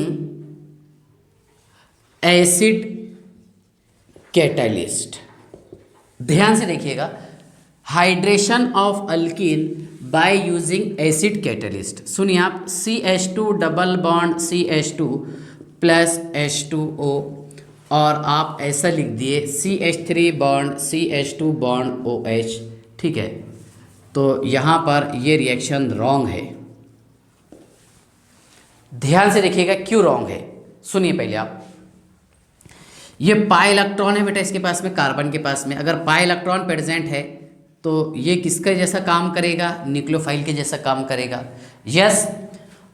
Speaker 1: acid catalyst. ध्यान से देखिएगा, hydration of alkyne by using acid catalyst. सुनिए आप, CH2 double bond CH2 plus H2O, और आप ऐसा लिख दिए CH3 bond CH2 bond OH। ठीक है, तो यहाँ पर ये रिएक्शन रॉन्ग है। ध्यान से देखिएगा क्यों रॉन्ग है, सुनिए पहले आप। ये पाई इलेक्ट्रॉन है बेटा इसके पास में, कार्बन के पास में। अगर पाई इलेक्ट्रॉन प्रेजेंट है तो ये किसके जैसा काम करेगा, न्यूक्लियोफाइल के जैसा काम करेगा। यस,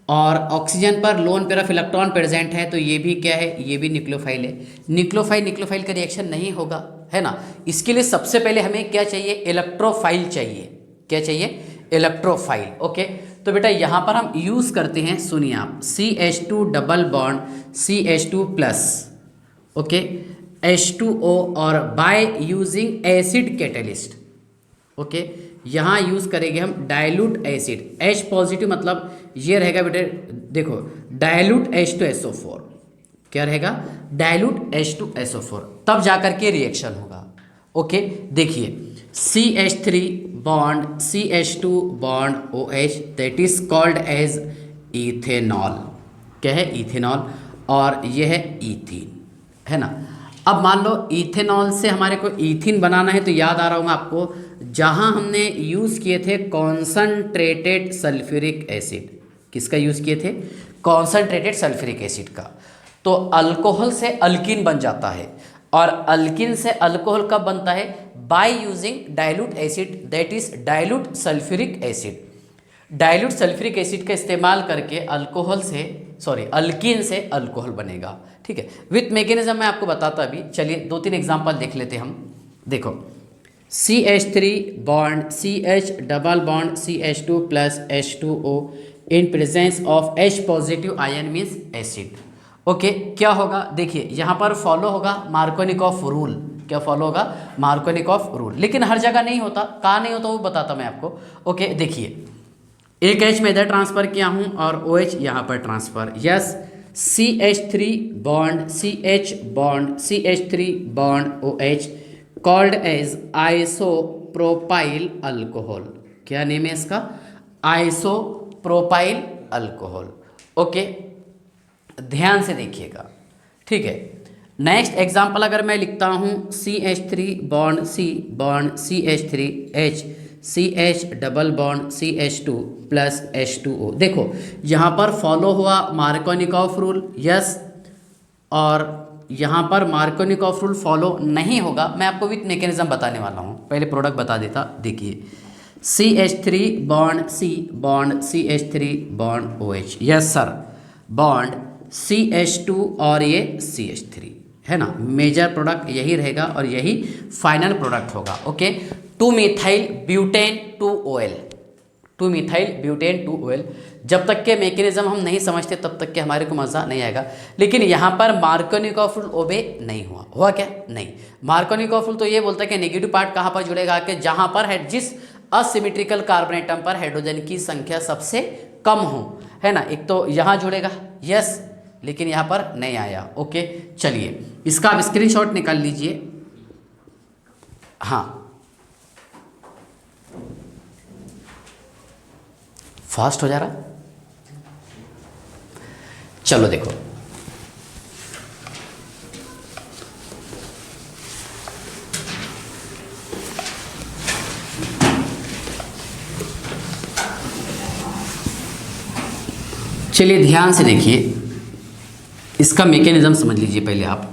Speaker 1: और ऑक्सीजन पर lone pair of electron present है तो ये भी क्या है, ये भी न्यूक्लियोफाइल है। न्यूक्लियोफाइल का रिएक्शन नहीं होगा, है ना। इसके लिए सबसे पहले हमें क्या चाहिए, इलेक्ट्रोफाइल चाहिए। क्या चाहिए, इलेक्ट्रोफाइल। ओके, तो बेटा यहाँ पर हम यूज़ करते हैं, सुनिए आप, CH2 double bond CH2 plus, okay, H2O, और by using acid catalyst. Okay, यहाँ यूज़ करेंगे हम डाइल्यूट एसिड, H पॉजिटिव, मतलब ये रहेगा बेटे, देखो डाइल्यूट H2SO4, क्या रहेगा, डाइल्यूट H2SO4, तब जाकर के रिएक्शन होगा। ओके, देखिए CH3 bond CH2 bond OH, that is called as ethanol. क्या है, इथेनॉल, और यह है ईथीन, है ना। अब मान लो इथेनॉल से हमारे को ईथीन बनाना है, तो याद आ रहा होगा आपको, जहां हमने यूज़ किए थे कॉन्सनट्रेटेड सल्फ्यूरिक एसिड। किसका यूज़ किए थे, कॉन्सनट्रेटेड सल्फ्यूरिक एसिड का। तो अल्कोहल से अल्कीन बन जाता है, और अल्कीन से अल्कोहल कब बनता है, by using dilute acid, that is dilute sulphuric acid. Dilute sulphuric acid का इस्तेमाल करके अल्कोहल से, सॉरी, अल्कीन से अल्कोहल बनेगा। ठीक है, विथ मैकेनिज्म मैं आपको बताता अभी। चलिए 2-3 एग्जांपल देख लेते हम। देखो, CH3 bond CH double bond CH2 plus H2O in presence of H positive ion means acid. Okay, क्या होगा, देखिए यहाँ पर फॉलो होगा मार्कोनिकॉफ रूल। क्या फॉलो होगा, मार्कोनिकॉफ रूल। लेकिन हर जगह नहीं होता, कहाँ नहीं होता वो बताता मैं आपको। ओके, देखिए एक H में इधर ट्रांसफ़र किया हूँ और OH यहाँ पर transfer. Yes, CH3 bond CH bond CH3 bond OH called as isopropyl alcohol. क्या नेम है इसका, आइसोप्रोपाइल अल्कोहल। ओके, ध्यान से देखिएगा। ठीक है, नेक्स्ट एग्जाम्पल अगर मैं लिखता हूँ CH3 bond C bond CH3H CH double bond CH2 plus H2O। देखो यहाँ पर फॉलो हुआ मार्कोनिकॉफ रूल। यस, और यहाँ पर मार्कोनिकॉफ रूल फॉलो नहीं होगा। मैं आपको विथ मैकेनिज्म बताने वाला हूँ, पहले प्रोडक्ट बता देता। देखिए CH3 bond C bond CH3 bond OH, yes sir, bond CH2 और ये CH3, है ना। मेजर प्रोडक्ट यही रहेगा और यही फाइनल प्रोडक्ट होगा। Okay, 2 methyl butane 2OL, 2 methyl butane 2OL। जब तक के मैकेनिज्म हम नहीं समझते तब तक के हमारे को मज़ा नहीं आएगा। लेकिन यहाँ पर मार्कोनिकॉफ रूल ओबे नहीं हुआ क्या, नहीं। मार्कोनिकॉफ रूल तो ये बोलता है कि नेगेटिव पार्ट कहाँ पर जुड़ेगा, कि जहाँ पर है, जिस असिमेट्रिकल कार्बन एटम पर हाइड्रोजन की संख्या सबसे कम हो, है ना। एक तो यहाँ जुड़ेगा, यस, लेकिन यहाँ पर नहीं आया। ओके, चलिए इसका आप स्क्रीनशॉट निकाल लीजिए। हाँ, फास्ट हो जा रहा, चलो देखो चलिए ध्यान से देखिए, इसका मैकेनिज्म समझ लीजिए पहले आप।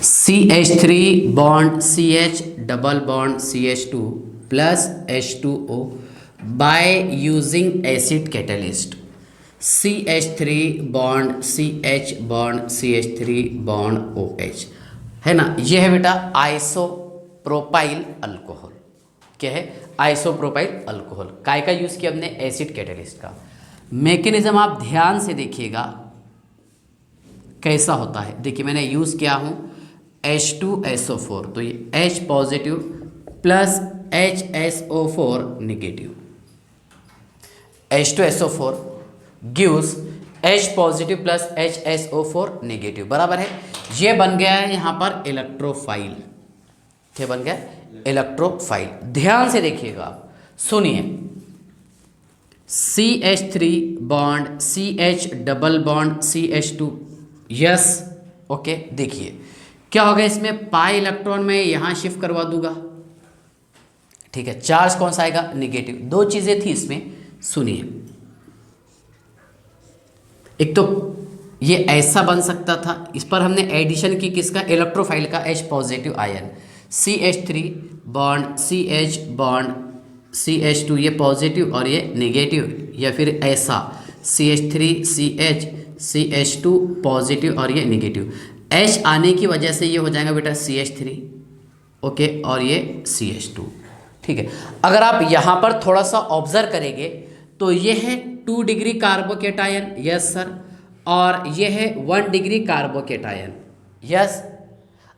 Speaker 1: CH3 bond CH double bond CH2 plus H2O by using acid catalyst. CH3 bond CH bond CH3 bond OH है ना, ये है बेटा आइसोप्रोपाइल अल्कोहल। क्या है? Isopropyl alcohol. काय का यूज़ किया हमने? एसिड कैटलिस्ट का। मैकेनिज्म आप ध्यान से देखिएगा कैसा होता है। देखिए मैंने यूज़ किया हूँ H2SO4, तो ये H positive plus HSO4 negative. H2SO4 gives H positive plus HSO4 negative, बराबर है। ये बन गया है यहाँ पर इलेक्ट्रोफाइल। क्या बन गया? इलेक्ट्रोफाइल। ध्यान से देखिएगा आप, सुनिए। CH3 bond CH double bond CH2, yes, okay. देखिए क्या होगा इसमें, पाई इलेक्ट्रॉन में यहाँ शिफ्ट करवा दूंगा, ठीक है। चार्ज कौन सा आएगा? निगेटिव। दो चीजें थी इसमें, सुनिए। एक तो ये ऐसा बन सकता था, इस पर हमने एडिशन की किसका? इलेक्ट्रोफाइल का, H positive ion. CH3 bond CH bond CH2, ये पॉजिटिव और ये निगेटिव, या फिर ऐसा CH3 CH CH2 पॉजिटिव और ये निगेटिव। H आने की वजह से ये हो जाएगा बेटा CH3, ओके, और ये CH2, ठीक है। अगर आप यहाँ पर थोड़ा सा ऑब्जर्व करेंगे तो ये है 2 डिग्री कार्बोकेटायन, यस सर, और ये है 1 डिग्री कार्बोकेटायन, यस।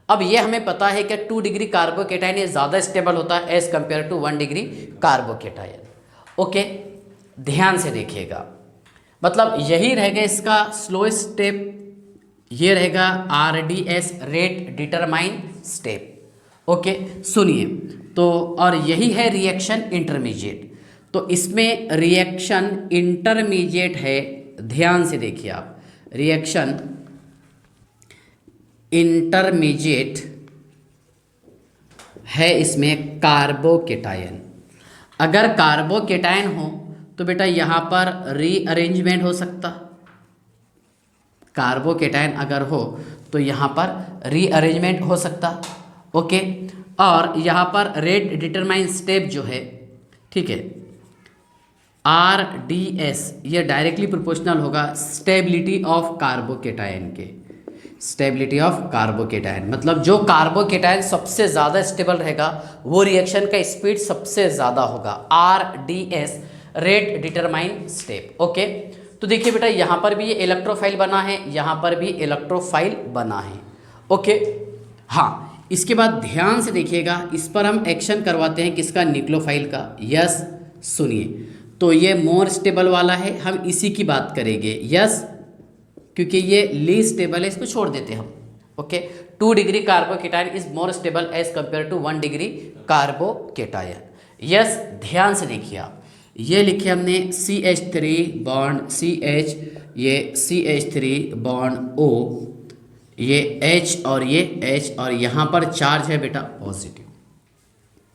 Speaker 1: अब ये हमें पता है कि 2 डिग्री कार्बोकेटायन ये ज़्यादा स्टेबल होता है as compare to 1 degree carbocation, okay. ध्यान से देखिएगा, मतलब यही रहेगा इसका स्लो स्टेप, ये रहेगा RDS, rate determine step, okay. सुनिए तो, और यही है रिएक्शन इंटरमीडिएट। तो इसमें रिएक्शन इंटरमीडिएट है, ध्यान से देखिए आप, रिएक्शन इंटरमीडिएट है इसमें कार्बोकेटायन। अगर कार्बोकेटायन हो तो बेटा यहाँ पर रीअरेंजमेंट हो सकता, कार्बोकेटायन अगर हो तो यहाँ पर रीअरेंजमेंट हो सकता, ओके। और यहाँ पर रेट डिटरमाइन स्टेप जो है, ठीक है, RDS, ये डायरेक्टली प्रोपोर्शनल होगा स्टेबिलिटी ऑफ कार्बोकेटायन के। स्टेबिलिटी ऑफ कार्बोकेटायन मतलब जो कार्बोकेटायन सबसे ज़्यादा स्टेबल रहेगा वो रिएक्शन का स्पीड सबसे ज़्यादा होगा, RDS, rate determine step, okay. तो देखिए बेटा यहाँ पर भी ये इलेक्ट्रोफाइल बना है, यहाँ पर भी इलेक्ट्रोफाइल बना है, ओके। हाँ, इसके बाद ध्यान से देखिएगा, इस पर हम एक्शन करवाते हैं किसका? न्यूक्लियोफाइल का, यस। सुनिए, तो ये मोर स्टेबल वाला है, हम इसी की बात करेंगे, यस, क्योंकि ये लीस्ट स्टेबल है, इसको छोड़ देते हम, okay. 2 degree carbocation is more stable as compare to 1 degree carbocation, yes. ध्यान से देखिए आप, ये लिखे हमने CH3 बॉन्ड CH, ये CH3 बॉन्ड O, ये H और ये H, और यहाँ पर चार्ज है बेटा पॉजिटिव।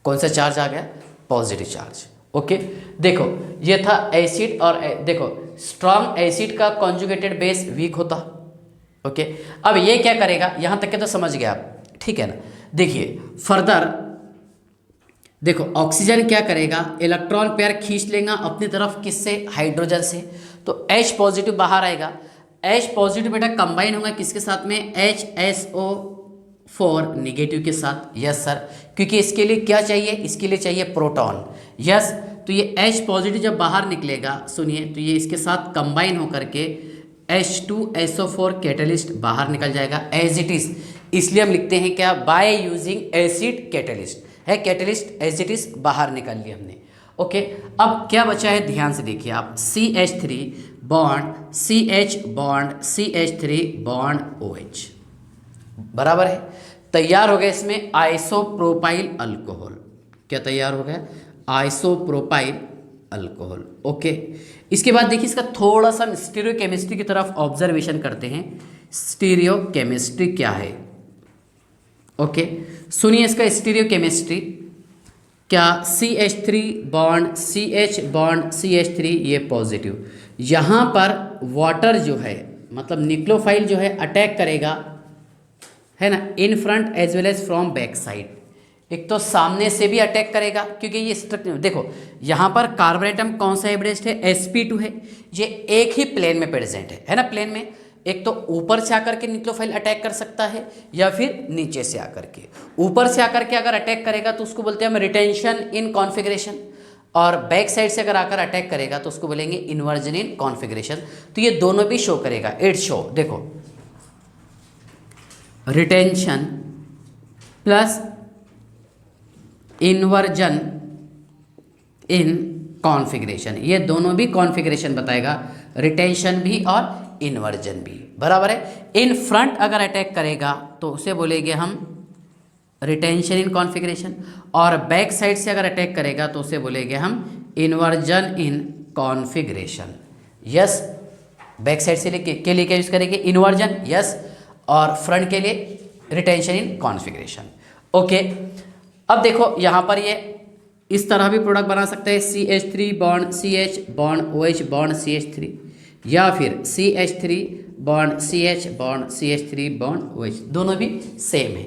Speaker 1: कौन सा चार्ज आ गया? Positive charge, okay. देखो ये था एसिड, और देखो स्ट्रॉन्ग एसिड का कॉन्जुगेटेड बेस वीक होता, ओके। अब ये क्या करेगा, यहाँ तक के तो समझ गया आप, ठीक है ना। देखिए फर्दर देखो, ऑक्सीजन क्या करेगा? इलेक्ट्रॉन पेयर खींच लेगा अपनी तरफ, किससे? हाइड्रोजन से। तो H पॉजिटिव बाहर आएगा, H पॉजिटिव बेटा कंबाइन होगा किसके साथ में? HSO4 निगेटिव के साथ, यस सर, क्योंकि इसके लिए क्या चाहिए? इसके लिए चाहिए प्रोटॉन, यस। तो ये H पॉजिटिव जब बाहर निकलेगा, सुनिए, तो ये इसके साथ कंबाइन होकर के H2SO4 कैटलिस्ट बाहर निकल जाएगा एज इट इज। इसलिए हम लिखते हैं क्या? बाय यूजिंग एसिड कैटलिस्ट है, कैटलिस्ट एज इट इज बाहर निकाल लिया हमने, ओके। अब क्या बचा है, ध्यान से देखिए आप, CH3 bond CH bond CH3 bond OH, बराबर है। तैयार हो गया इसमें आइसोप्रोपाइल अल्कोहल। क्या तैयार हो गया? Isopropyl alcohol, okay. इसके बाद देखिए इसका थोड़ा सा स्टीरियो केमिस्ट्री की तरफ ऑब्जर्वेशन करते हैं। स्टीरियो केमिस्ट्री क्या है? ओके, सुनिए इसका स्टीरियोकेमिस्ट्री। क्या CH3 bond CH bond CH3 ये पॉजिटिव, यहाँ पर वाटर जो है मतलब न्यूक्लियोफाइल जो है अटैक करेगा, है ना, in front as well as from back side. एक तो सामने से भी अटैक करेगा क्योंकि ये स्ट्रक्चर देखो, यहाँ पर कार्बन एटम कौन सा एब्रेस्ट है, sp2 है, ये एक ही प्लेन में प्रेजेंट है ना, प्लेन में। एक तो ऊपर से आकर के न्यूक्लियोफाइल अटैक कर सकता है या फिर नीचे से आकर के। ऊपर से आकर के अगर अटैक करेगा तो उसको बोलते हैं हम रिटेंशन इन कॉन्फ़िगरेशन, और बैक साइड से अगर आकर अटैक करेगा तो उसको बोलेंगे इन्वर्जन इन कॉन्फ़िगरेशन। तो ये दोनों भी शो करेगा। इट शो, देखो, retention plus inversion in configuration, ये दोनों भी कॉन्फ़िगरेशन बताएगा, रिटेंशन भी और इन्वर्जन भी, बराबर है। इन फ्रंट अगर अटैक करेगा तो उसे बोलेंगे हम रिटेंशन इन कॉन्फ़िगरेशन, और बैक साइड से अगर अटैक करेगा तो उसे बोलेंगे हम inversion in configuration. Yes, back side से के लिए क्या यूज़ करेंगे, इन्वर्जन, यस, और फ्रंट के लिए रिटेंशन इन कॉन्फ़िगरेशन। ओके, अब देखो यहाँ पर ये इस तरह भी प्रोडक्ट बना सकते हैं, CH3 bond CH bond OH bond CH3, या फिर CH3 bond CH bond CH3 bond OH, दोनों भी सेम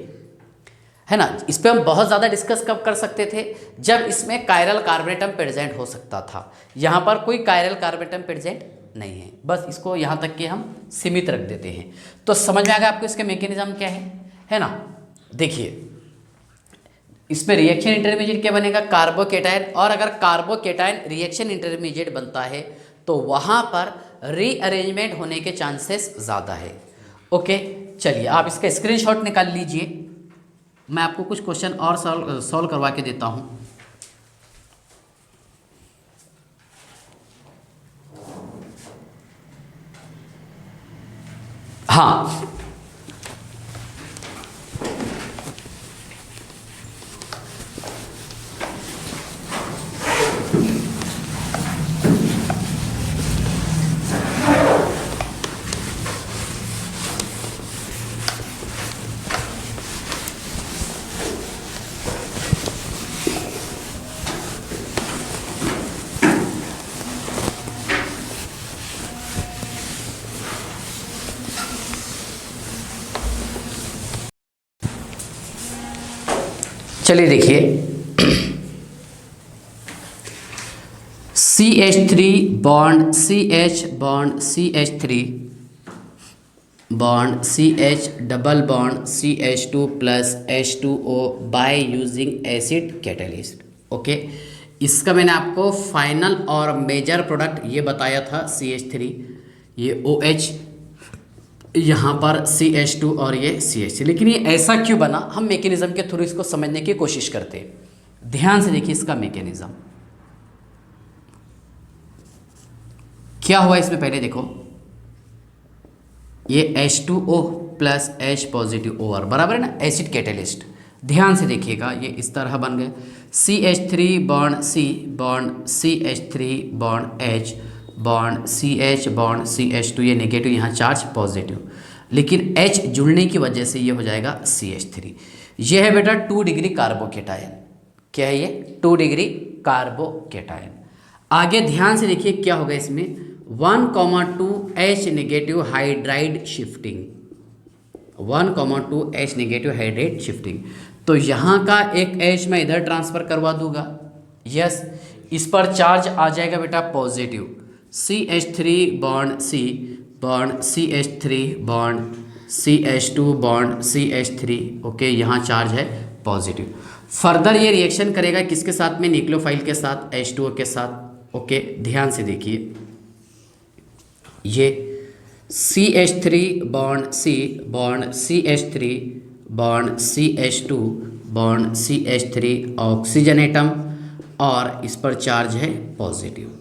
Speaker 1: है ना। इस पर हम बहुत ज़्यादा डिस्कस कब कर सकते थे, जब इसमें कायरल कार्बन एटम प्रेजेंट हो सकता था। यहाँ पर कोई कायरल कार्बन एटम प्रेजेंट नहीं है, बस इसको यहाँ तक कि हम सीमित रख देते हैं। तो समझ में आ गया आपको इसके मैकेनिज्म क्या है ना। देखिए इसमें रिएक्शन इंटरमीडिएट क्या बनेगा, कार्बोकेटायन, और अगर कार्बोकेटायन रिएक्शन इंटरमीडिएट बनता है तो वहाँ पर रीअरेंजमेंट होने के चांसेस ज़्यादा है। ओके, चलिए आप इसका स्क्रीनशॉट निकाल लीजिए, मैं आपको कुछ क्वेश्चन और सॉल्व करवा के देता हूँ। हाँ, चलिए देखिए, CH3 bond CH bond CH3 bond CH double bond CH2 plus H2O by using acid catalyst. Okay, इसका मैंने आपको फाइनल और मेजर प्रोडक्ट ये बताया था, CH3, ये OH, यहाँ पर CH2 और ये CH3। लेकिन ये ऐसा क्यों बना, हम मैकेनिज्म के थ्रू इसको समझने की कोशिश करते हैं। ध्यान से देखिए इसका मैकेनिज्म क्या हुआ इसमें। पहले देखो, ये H2O plus H positive OR, बराबर है ना, एसिड कैटलिस्ट। ध्यान से देखिएगा, ये इस तरह बन गए, CH3 bond C bond CH3 bond H bond CH bond CH2, ये नेगेटिव, यहाँ चार्ज पॉजिटिव, लेकिन H जुड़ने की वजह से ये हो जाएगा CH3। ये है बेटा 2 डिग्री कार्बोकेटायन। क्या है ये, 2 डिग्री कार्बोकेटायन। आगे ध्यान से देखिए क्या होगा इसमें, 1,2 H negative hydride shifting, 1,2 H negative hydride shifting. तो यहाँ का एक H मैं इधर ट्रांसफ़र करवा दूंगा, यस, इस पर चार्ज आ जाएगा बेटा positive, CH3 bond C bond CH3 bond CH2 bond CH3। Okay, यहाँ चार्ज है पॉजिटिव। फर्दर ये रिएक्शन करेगा किसके साथ में, न्यूक्लियोफाइल के साथ, H2O के साथ। ओके, ध्यान से देखिए, ये CH3 bond C bond CH3 bond CH2 bond CH3 oxygen atom, और इस पर चार्ज है पॉजिटिव।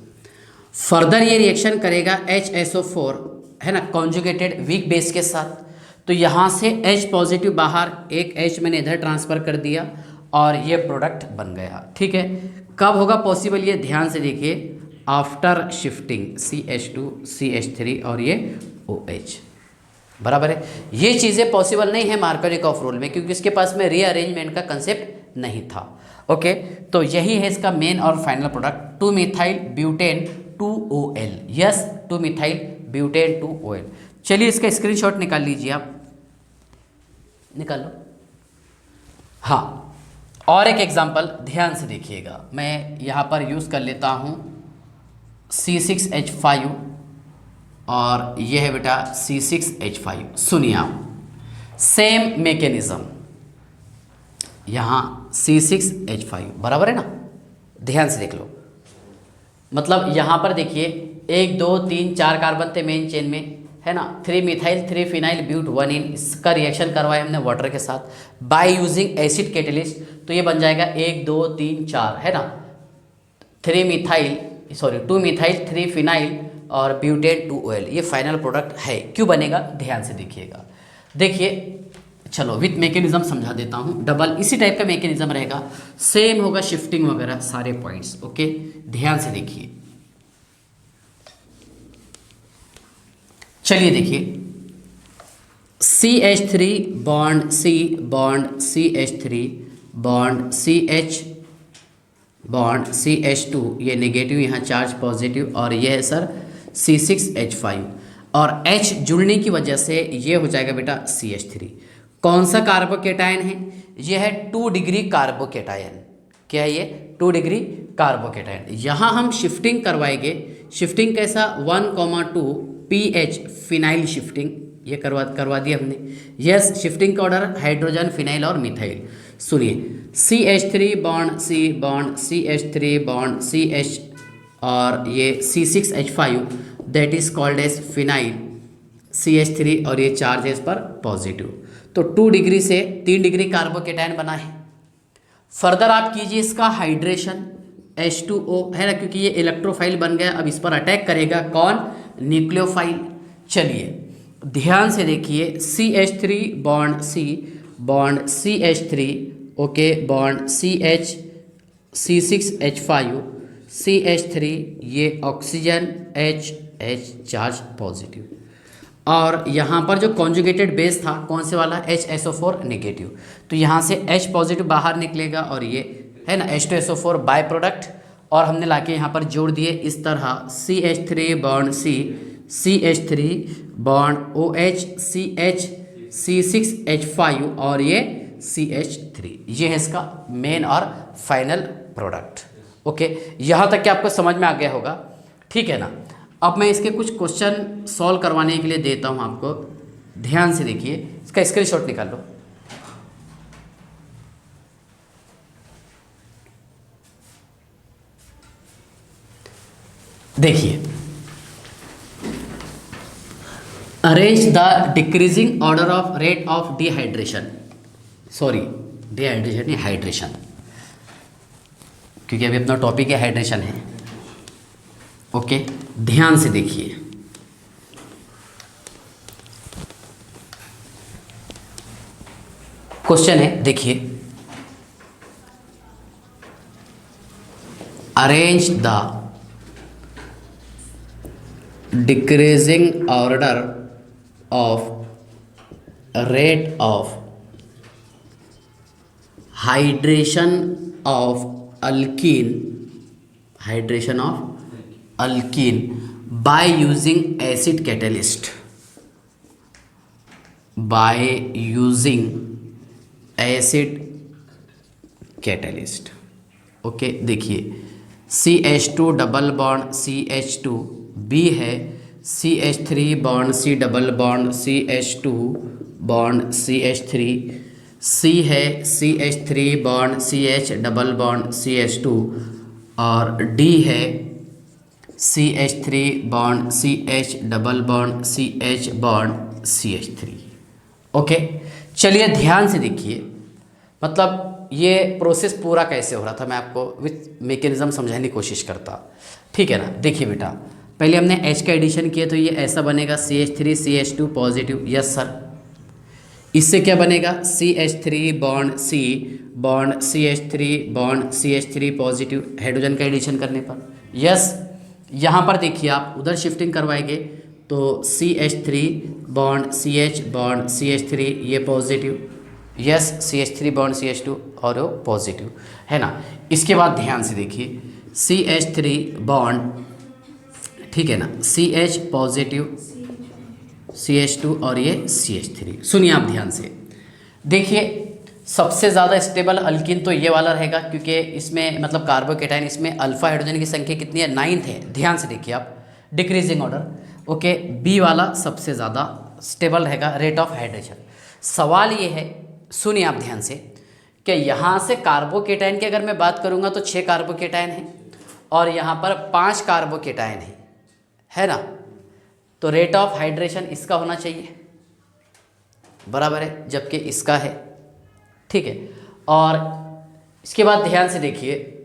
Speaker 1: फर्दर ये रिएक्शन करेगा HSO4, है ना, कॉन्जुगेटेड वीक बेस के साथ। तो यहाँ से H पॉजिटिव बाहर, एक H मैंने इधर ट्रांसफ़र कर दिया और ये प्रोडक्ट बन गया। ठीक है, कब होगा पॉसिबल, ये ध्यान से देखिए, आफ्टर शिफ्टिंग CH2 CH3 और ये OH। बराबर है। ये चीज़ें पॉसिबल नहीं है मार्कोनिकॉफ रूल में, क्योंकि इसके पास में रीअरेंजमेंट का कंसेप्ट नहीं था। ओके, तो यही है इसका मेन और final product 2 methyl butane 2OL। Yes, 2 methyl butane 2OL। चलिए इसका स्क्रीनशॉट निकाल लीजिए आप, निकाल लो। हाँ, और एक एग्जांपल ध्यान से देखिएगा, मैं यहाँ पर यूज़ कर लेता हूँ C6H5 और ये है बेटा C6H5। सुनिए आप, सेम मैकेनिज्म, यहाँ C6H5 बराबर है ना, ध्यान से देख लो। मतलब यहाँ पर देखिए 1 2 3 4 कार्बन थे मेन चेन में, है ना। 3 मिथाइल 3 फिनाइल ब्यूट 1 इन, इसका रिएक्शन करवाया हमने वाटर के साथ बाय यूजिंग एसिड कैटेलिस्ट, तो ये बन जाएगा 1 2 3 4, है ना। 2 मिथाइल 3 फिनाइल और ब्यूटेन 2OL, ये फाइनल प्रोडक्ट है। क्यों बनेगा, ध्यान से देखिएगा। देखिए चलो विथ मैकेनिज्म समझा देता हूँ। डबल इसी टाइप का मैकेनिज्म रहेगा, सेम होगा, शिफ्टिंग वगैरह सारे पॉइंट्स। ओके, ध्यान से देखिए। चलिए देखिए, CH3 bond C bond CH3 bond CH bond CH2, ये नेगेटिव, यहाँ चार्ज पॉजिटिव, और ये है सर C6H5, और H जुड़ने की वजह से ये हो जाएगा बेटा CH3। कौन सा कार्बोकेटायन है, ये है 2 डिग्री कार्बोकेटायन। क्या है ये, 2 डिग्री कार्बोकेटायन। यहाँ हम शिफ्टिंग करवाएंगे, शिफ्टिंग कैसा, 1,2 pH फिनाइल शिफ्टिंग, ये करवा दिया हमने। यस, शिफ्टिंग का ऑर्डर हाइड्रोजन, फिनाइल और मिथाइल। सुनिए, CH3 bond C bond CH3 bond CH और ये C6H5 that is called as phenyl CH3, और ये चार्ज है इस पर पॉजिटिव। तो 2 डिग्री से 3 डिग्री कार्बोकेटायन बना है। फर्दर आप कीजिए इसका हाइड्रेशन, H2O है ना, क्योंकि ये इलेक्ट्रोफाइल बन गया। अब इस पर अटैक करेगा कौन, न्यूक्लियोफाइल। चलिए ध्यान से देखिए, CH3 bond C bond CH3, okay, bond CH C6H5 CH3, ये ऑक्सीजन H चार्ज पॉजिटिव, और यहाँ पर जो कॉन्जुगेटेड बेस था कौन से वाला, HSO4 नेगेटिव, तो यहाँ से H पॉजिटिव बाहर निकलेगा, और ये है ना H2SO4 बाय प्रोडक्ट, और हमने लाके यहाँ पर जोड़ दिए इस तरह CH3 bond C CH3 bond OH CH C6H5 और ये CH3, ये है इसका मेन और फाइनल प्रोडक्ट। ओके, यहाँ तक कि आपको समझ में आ गया होगा, ठीक है ना। अब मैं इसके कुछ क्वेश्चन सॉल्व करवाने के लिए देता हूँ आपको, ध्यान से देखिए, इसका स्क्रीनशॉट निकाल लो। देखिए, arrange the decreasing order of rate of dehydration, sorry dehydration नहीं, हाइड्रेशन, क्योंकि अभी अपना टॉपिक है हाइड्रेशन है। ओके, ध्यान से देखिए, क्वेश्चन है, देखिए, arrange the decreasing order of rate of hydration of alkene by using acid catalyst, by using acid catalyst। Okay, देखिए CH2 double bond CH2 B है, CH3 bond C double bond CH2 bond CH3 C है, CH3 bond CH double bond CH2 और D है CH3 bond CH double bond CH bond CH3। Okay, चलिए ध्यान से देखिए, मतलब ये प्रोसेस पूरा कैसे हो रहा था मैं आपको विथ मैकेनिज्म समझाने की कोशिश करता, ठीक है ना। देखिए बेटा, पहले हमने H का एडिशन किया तो ये ऐसा बनेगा CH3 CH2 positive, yes sir. इससे क्या बनेगा, CH3 bond C bond CH3 bond CH3 positive, hydrogen का एडिशन करने पर, यस। यहाँ पर देखिए आप उधर शिफ्टिंग करवाएंगे तो CH3 bond CH bond CH3 ये positive, yes CH3 bond CH2 और वो पॉजिटिव है ना। इसके बाद ध्यान से देखिए CH3 बॉन्ड, ठीक है ना, CH पॉजिटिव CH2 और ये CH3। सुनिए आप ध्यान से, देखिए सबसे ज़्यादा स्टेबल अल्किन तो ये वाला रहेगा, क्योंकि इसमें मतलब कार्बोकेटाइन, इसमें अल्फा हाइड्रोजन की संख्या कितनी है, 9th है। ध्यान से देखिए आप, डिक्रीजिंग ऑर्डर, ओके। बी वाला सबसे ज़्यादा स्टेबल रहेगा, रेट ऑफ हाइड्रेशन। सवाल ये है, सुनिए आप ध्यान से, कि यहाँ से कार्बोकेटाइन की अगर मैं बात करूँगा तो 6 कार्बोकेटाइन है और यहाँ पर 5 कार्बोकेटाइन है ना। तो रेट ऑफ हाइड्रेशन इसका होना चाहिए, बराबर है, जबकि इसका है, ठीक है। और इसके बाद ध्यान से देखिए,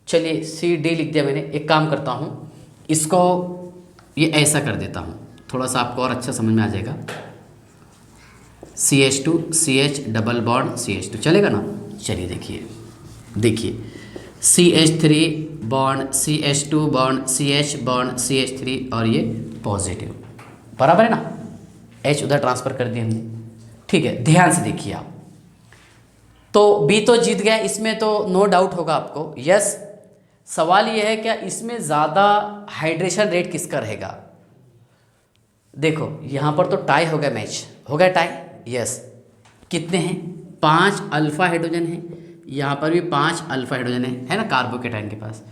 Speaker 1: चलिए CD लिख दिया मैंने। एक काम करता हूँ, इसको ये ऐसा कर देता हूँ, थोड़ा सा आपको और अच्छा समझ में आ जाएगा। CH2 CH double bond CH2 चलेगा ना। चलिए देखिए CH3 bond CH2 bond CH bond CH3 और ये पॉजिटिव, बराबर है ना। H उधर ट्रांसफ़र कर दिया हमने, ठीक है। ध्यान से देखिए आप, तो B तो जीत गया, इसमें तो नो डाउट होगा आपको, यस। सवाल ये है क्या इसमें ज़्यादा हाइड्रेशन रेट किसका रहेगा। देखो यहाँ पर तो टाई हो गया, मैच हो गया टाई, यस। कितने हैं, 5 अल्फा हाइड्रोजन हैं, यहाँ पर भी 5 अल्फा हाइड्रोजन है ना कार्बोकेटाइन के पास,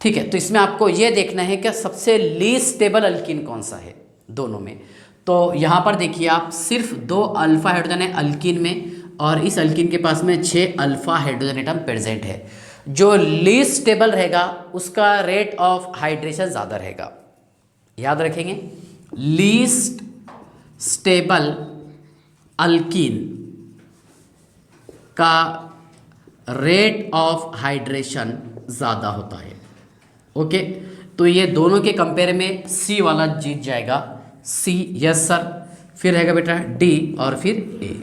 Speaker 1: ठीक है। तो इसमें आपको ये देखना है कि सबसे लीस्ट स्टेबल अल्किन कौन सा है दोनों में। तो यहाँ पर देखिए आप, सिर्फ 2 अल्फा हाइड्रोजन है अल्किन में, और इस अल्किन के पास में 6 अल्फा हाइड्रोजन एटम प्रेजेंट है। जो लीस्ट स्टेबल रहेगा उसका रेट ऑफ हाइड्रेशन ज़्यादा रहेगा, याद रखेंगे। लीस्ट स्टेबल अल्कीन का रेट ऑफ हाइड्रेशन ज़्यादा होता है, ओके। तो ये दोनों के कंपेयर में C वाला जीत जाएगा, C, यस सर। फिर रहेगा बेटा D और फिर A।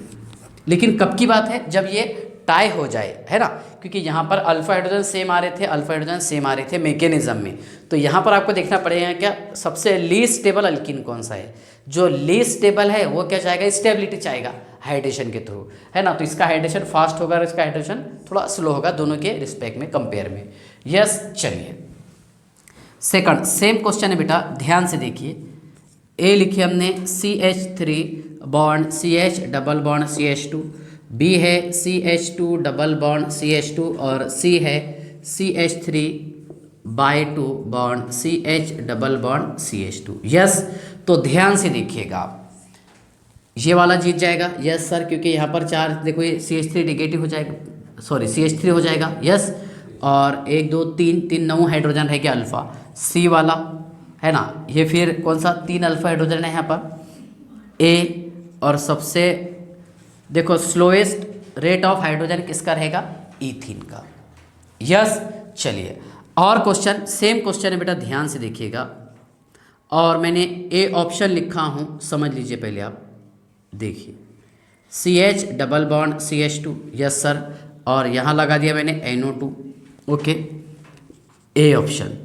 Speaker 1: लेकिन कब की बात है, जब ये टाई हो जाए, है ना, क्योंकि यहाँ पर अल्फा हाइड्रोजन सेम आ रहे थे, अल्फा हाइड्रोजन सेम आ रहे थे मैकेनिज्म में। तो यहाँ पर आपको देखना पड़ेगा क्या सबसे लीस्ट स्टेबल अल्किन कौन सा है। जो लीस्ट स्टेबल है वो क्या चाहेगा, स्टेबिलिटी चाहेगा हाइड्रेशन के थ्रू, है ना। तो इसका हाइड्रेशन फास्ट होगा और इसका हाइड्रेशन थोड़ा स्लो होगा, दोनों के रिस्पेक्ट में, कंपेयर में, यस। चलिए सेकंड सेम क्वेश्चन है बेटा, ध्यान से देखिए। ए लिखे हमने CH3 bond CH double bond CH2, B है CH2 डबल बॉन्ड CH2 और C है CH3/2 bond CH double bond CH2, yes. तो ध्यान से देखिएगा आप, ये वाला जीत जाएगा, यस सर, क्योंकि यहाँ पर चार्ज देखो, ये CH3 नेगेटिव हो जाएगा, सॉरी CH3 हो जाएगा, यस। और 1 2 3 9 हाइड्रोजन है क्या अल्फ़ा, C वाला है ना। ये फिर कौन सा, 3 अल्फ़ा हाइड्रोजन है यहाँ पर A। और सबसे देखो स्लोएस्ट रेट ऑफ हाइड्रोजन किसका रहेगा, ईथीन का, यस। चलिए और क्वेश्चन, सेम क्वेश्चन है बेटा, ध्यान से देखिएगा। और मैंने A ऑप्शन लिखा हूँ, समझ लीजिए पहले आप, देखिए CH double bond CH2, yes sir. और यहाँ लगा दिया मैंने NO2, okay, A option.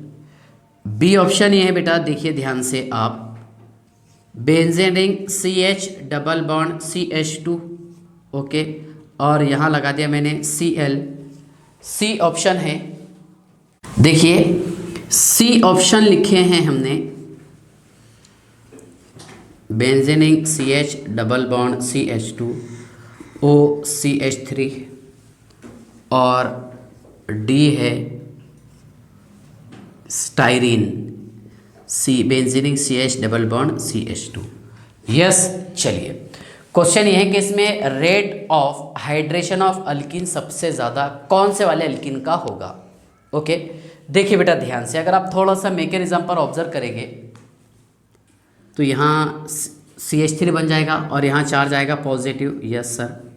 Speaker 1: B option ये है बेटा, देखिए ध्यान से आप, benzene ring CH double bond CH2, okay. और यहाँ लगा दिया मैंने Cl, C ऑप्शन है, देखिए C ऑप्शन लिखे हैं हमने, benzene ring CH double bond CH2 OCH3 और D है styrene benzene ring CH double bond CH2, yes. चलिए क्वेश्चन ये है कि इसमें rate of hydration of alkene सबसे ज़्यादा कौन से वाले अल्किन का होगा, ओके। देखिए बेटा ध्यान से, अगर आप थोड़ा सा मैकेनिज्म पर ऑब्जर्व करेंगे तो यहाँ CH3 बन जाएगा और यहाँ चार्ज आएगा पॉजिटिव, यस सर।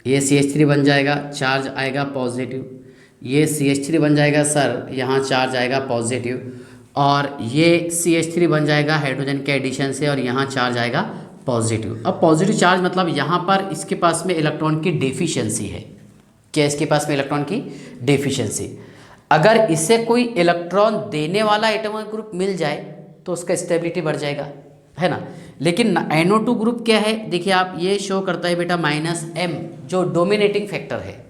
Speaker 1: ये CH3 बन जाएगा, चार्ज आएगा पॉजिटिव। ये CH3 बन जाएगा सर, यहाँ चार्ज आएगा पॉजिटिव। और ये CH3 बन जाएगा हाइड्रोजन के एडिशन से और यहाँ चार्ज आएगा पॉजिटिव। अब पॉजिटिव चार्ज मतलब यहाँ पर इसके पास में इलेक्ट्रॉन की डेफिशिएंसी है, क्या इसके पास में इलेक्ट्रॉन की डेफिशिएंसी। अगर इसे कोई इलेक्ट्रॉन देने वाला एटॉमिक ग्रुप मिल जाए तो उसका स्टेबिलिटी बढ़ जाएगा, है ना। लेकिन NO2 ग्रुप क्या है, देखिए आप, ये शो करता है बेटा -M, जो डोमिनेटिंग फैक्टर है।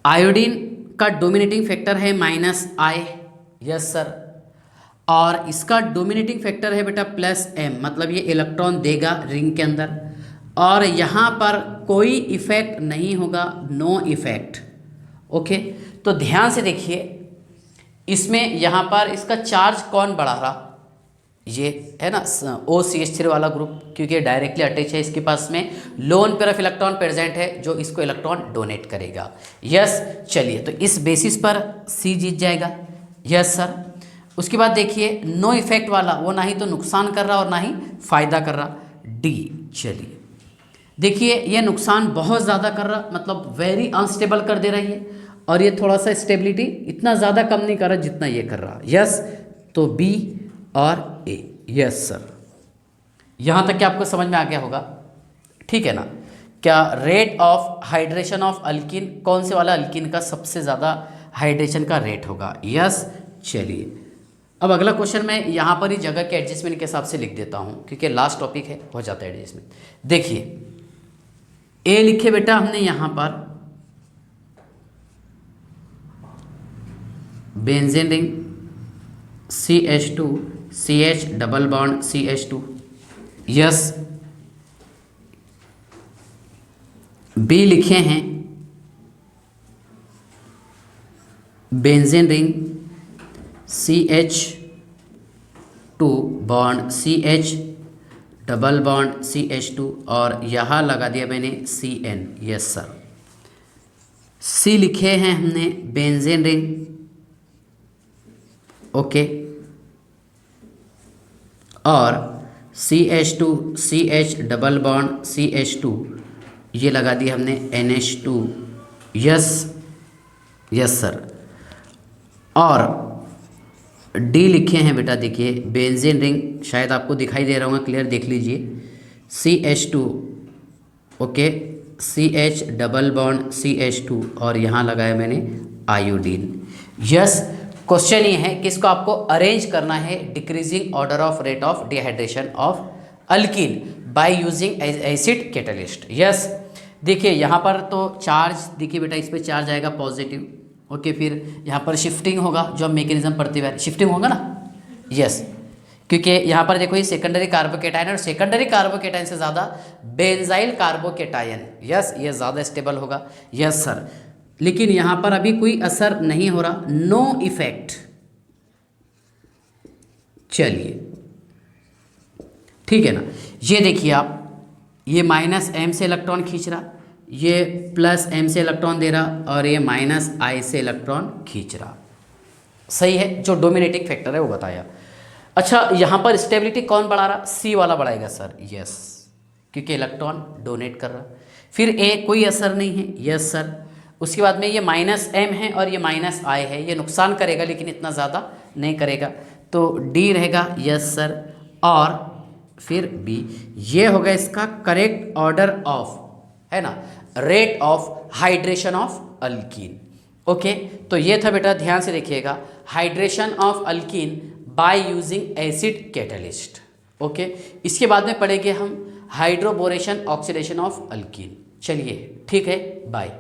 Speaker 1: आयोडीन का डोमिनेटिंग फैक्टर है -I, यस सर, और इसका डोमिनेटिंग फैक्टर है बेटा +M, मतलब ये इलेक्ट्रॉन देगा रिंग के अंदर, और यहाँ पर कोई इफेक्ट नहीं होगा, नो इफेक्ट। ओके, तो ध्यान से देखिए, इसमें यहाँ पर इसका चार्ज कौन बढ़ा रहा, ये है ना OCH3 वाला ग्रुप, क्योंकि डायरेक्टली अटैच है, इसके पास में lone pair of electron present है जो इसको इलेक्ट्रॉन डोनेट करेगा। यस, चलिए, तो इस बेसिस पर C जीत जाएगा। Yes sir. उसके बाद देखिए नो इफेक्ट वाला, वो ना ही तो नुकसान कर रहा और ना ही फायदा कर रहा, D। चलिए देखिए, ये नुकसान बहुत ज़्यादा कर रहा, मतलब वेरी अनस्टेबल कर दे रही है, और ये थोड़ा सा स्टेबिलिटी इतना ज़्यादा कम नहीं कर रहा जितना ये कर रहा। यस, तो B और A। यस सर, यहाँ तक क्या आपको समझ में आ गया होगा, ठीक है ना। क्या rate of hydration of alkene, कौन से वाला अल्किन का सबसे ज़्यादा हाइड्रेशन का रेट होगा। यस, चलिए अब अगला क्वेश्चन मैं यहाँ पर ही जगह के एडजस्टमेंट के हिसाब से लिख देता हूँ, क्योंकि लास्ट टॉपिक है, हो जाता है एडजस्टमेंट। देखिए A लिखे बेटा हमने यहाँ पर benzene ring CH2 CH double bond CH2। Yes, B लिखे हैं benzene ring CH2 bond CH double bond CH2, और यहाँ लगा दिया मैंने CN। Yes sir. C लिखे हैं हमने बेंजीन रिंग, ओके, और CH2 CH double bond CH2, ये लगा दिया हमने NH2। Yes, yes sir. और D लिखे हैं बेटा, देखिए बेंजीन रिंग, शायद आपको दिखाई दे रहा होगा, क्लियर देख लीजिए, CH2, okay, CH double bond CH2, और यहाँ लगाया मैंने आयोडीन। यस, क्वेश्चन ये है कि इसको आपको अरेंज करना है decreasing order of rate of dehydration of alkyne by using acid catalyst. Yes, देखिए यहाँ पर तो चार्ज, देखिए बेटा इस पर चार्ज आएगा पॉजिटिव, ओके, फिर यहाँ पर शिफ्टिंग होगा, जो हम मैकेनिज्म पढ़ते हुए शिफ्टिंग होगा ना। यस, क्योंकि यहाँ पर देखो ये सेकेंडरी कार्बोकेटायन, और सेकेंडरी कार्बोकेटायन से ज़्यादा बेंजाइल कार्बोकेटायन, यस, ये ज़्यादा स्टेबल होगा। यस सर, लेकिन यहाँ पर अभी कोई असर नहीं हो रहा, नो इफेक्ट। चलिए ठीक है ना, ये देखिए आप, ये -M से इलेक्ट्रॉन खींच रहा, ये +M से इलेक्ट्रॉन दे रहा, और ये -I से इलेक्ट्रॉन खींच रहा। सही है, जो डोमिनेटिंग फैक्टर है वो बताया। अच्छा, यहाँ पर स्टेबिलिटी कौन बढ़ा रहा, C वाला बढ़ाएगा सर। यस, क्योंकि इलेक्ट्रॉन डोनेट कर रहा। फिर A कोई असर नहीं है। Yes sir. उसके बाद में ये -M है और ये -I है, ये नुकसान करेगा लेकिन इतना ज़्यादा नहीं करेगा, तो D रहेगा। Yes sir. और फिर B, ये होगा इसका करेक्ट ऑर्डर ऑफ, है ना, rate of hydration of alkyne. Okay, तो ये था बेटा, ध्यान से देखिएगा, hydration of alkyne by using acid catalyst. Okay, इसके बाद में पढ़ेंगे हम हाइड्रोबोरेशन ऑक्सीडेशन ऑफ अल्कीन। चलिए ठीक है, बाय।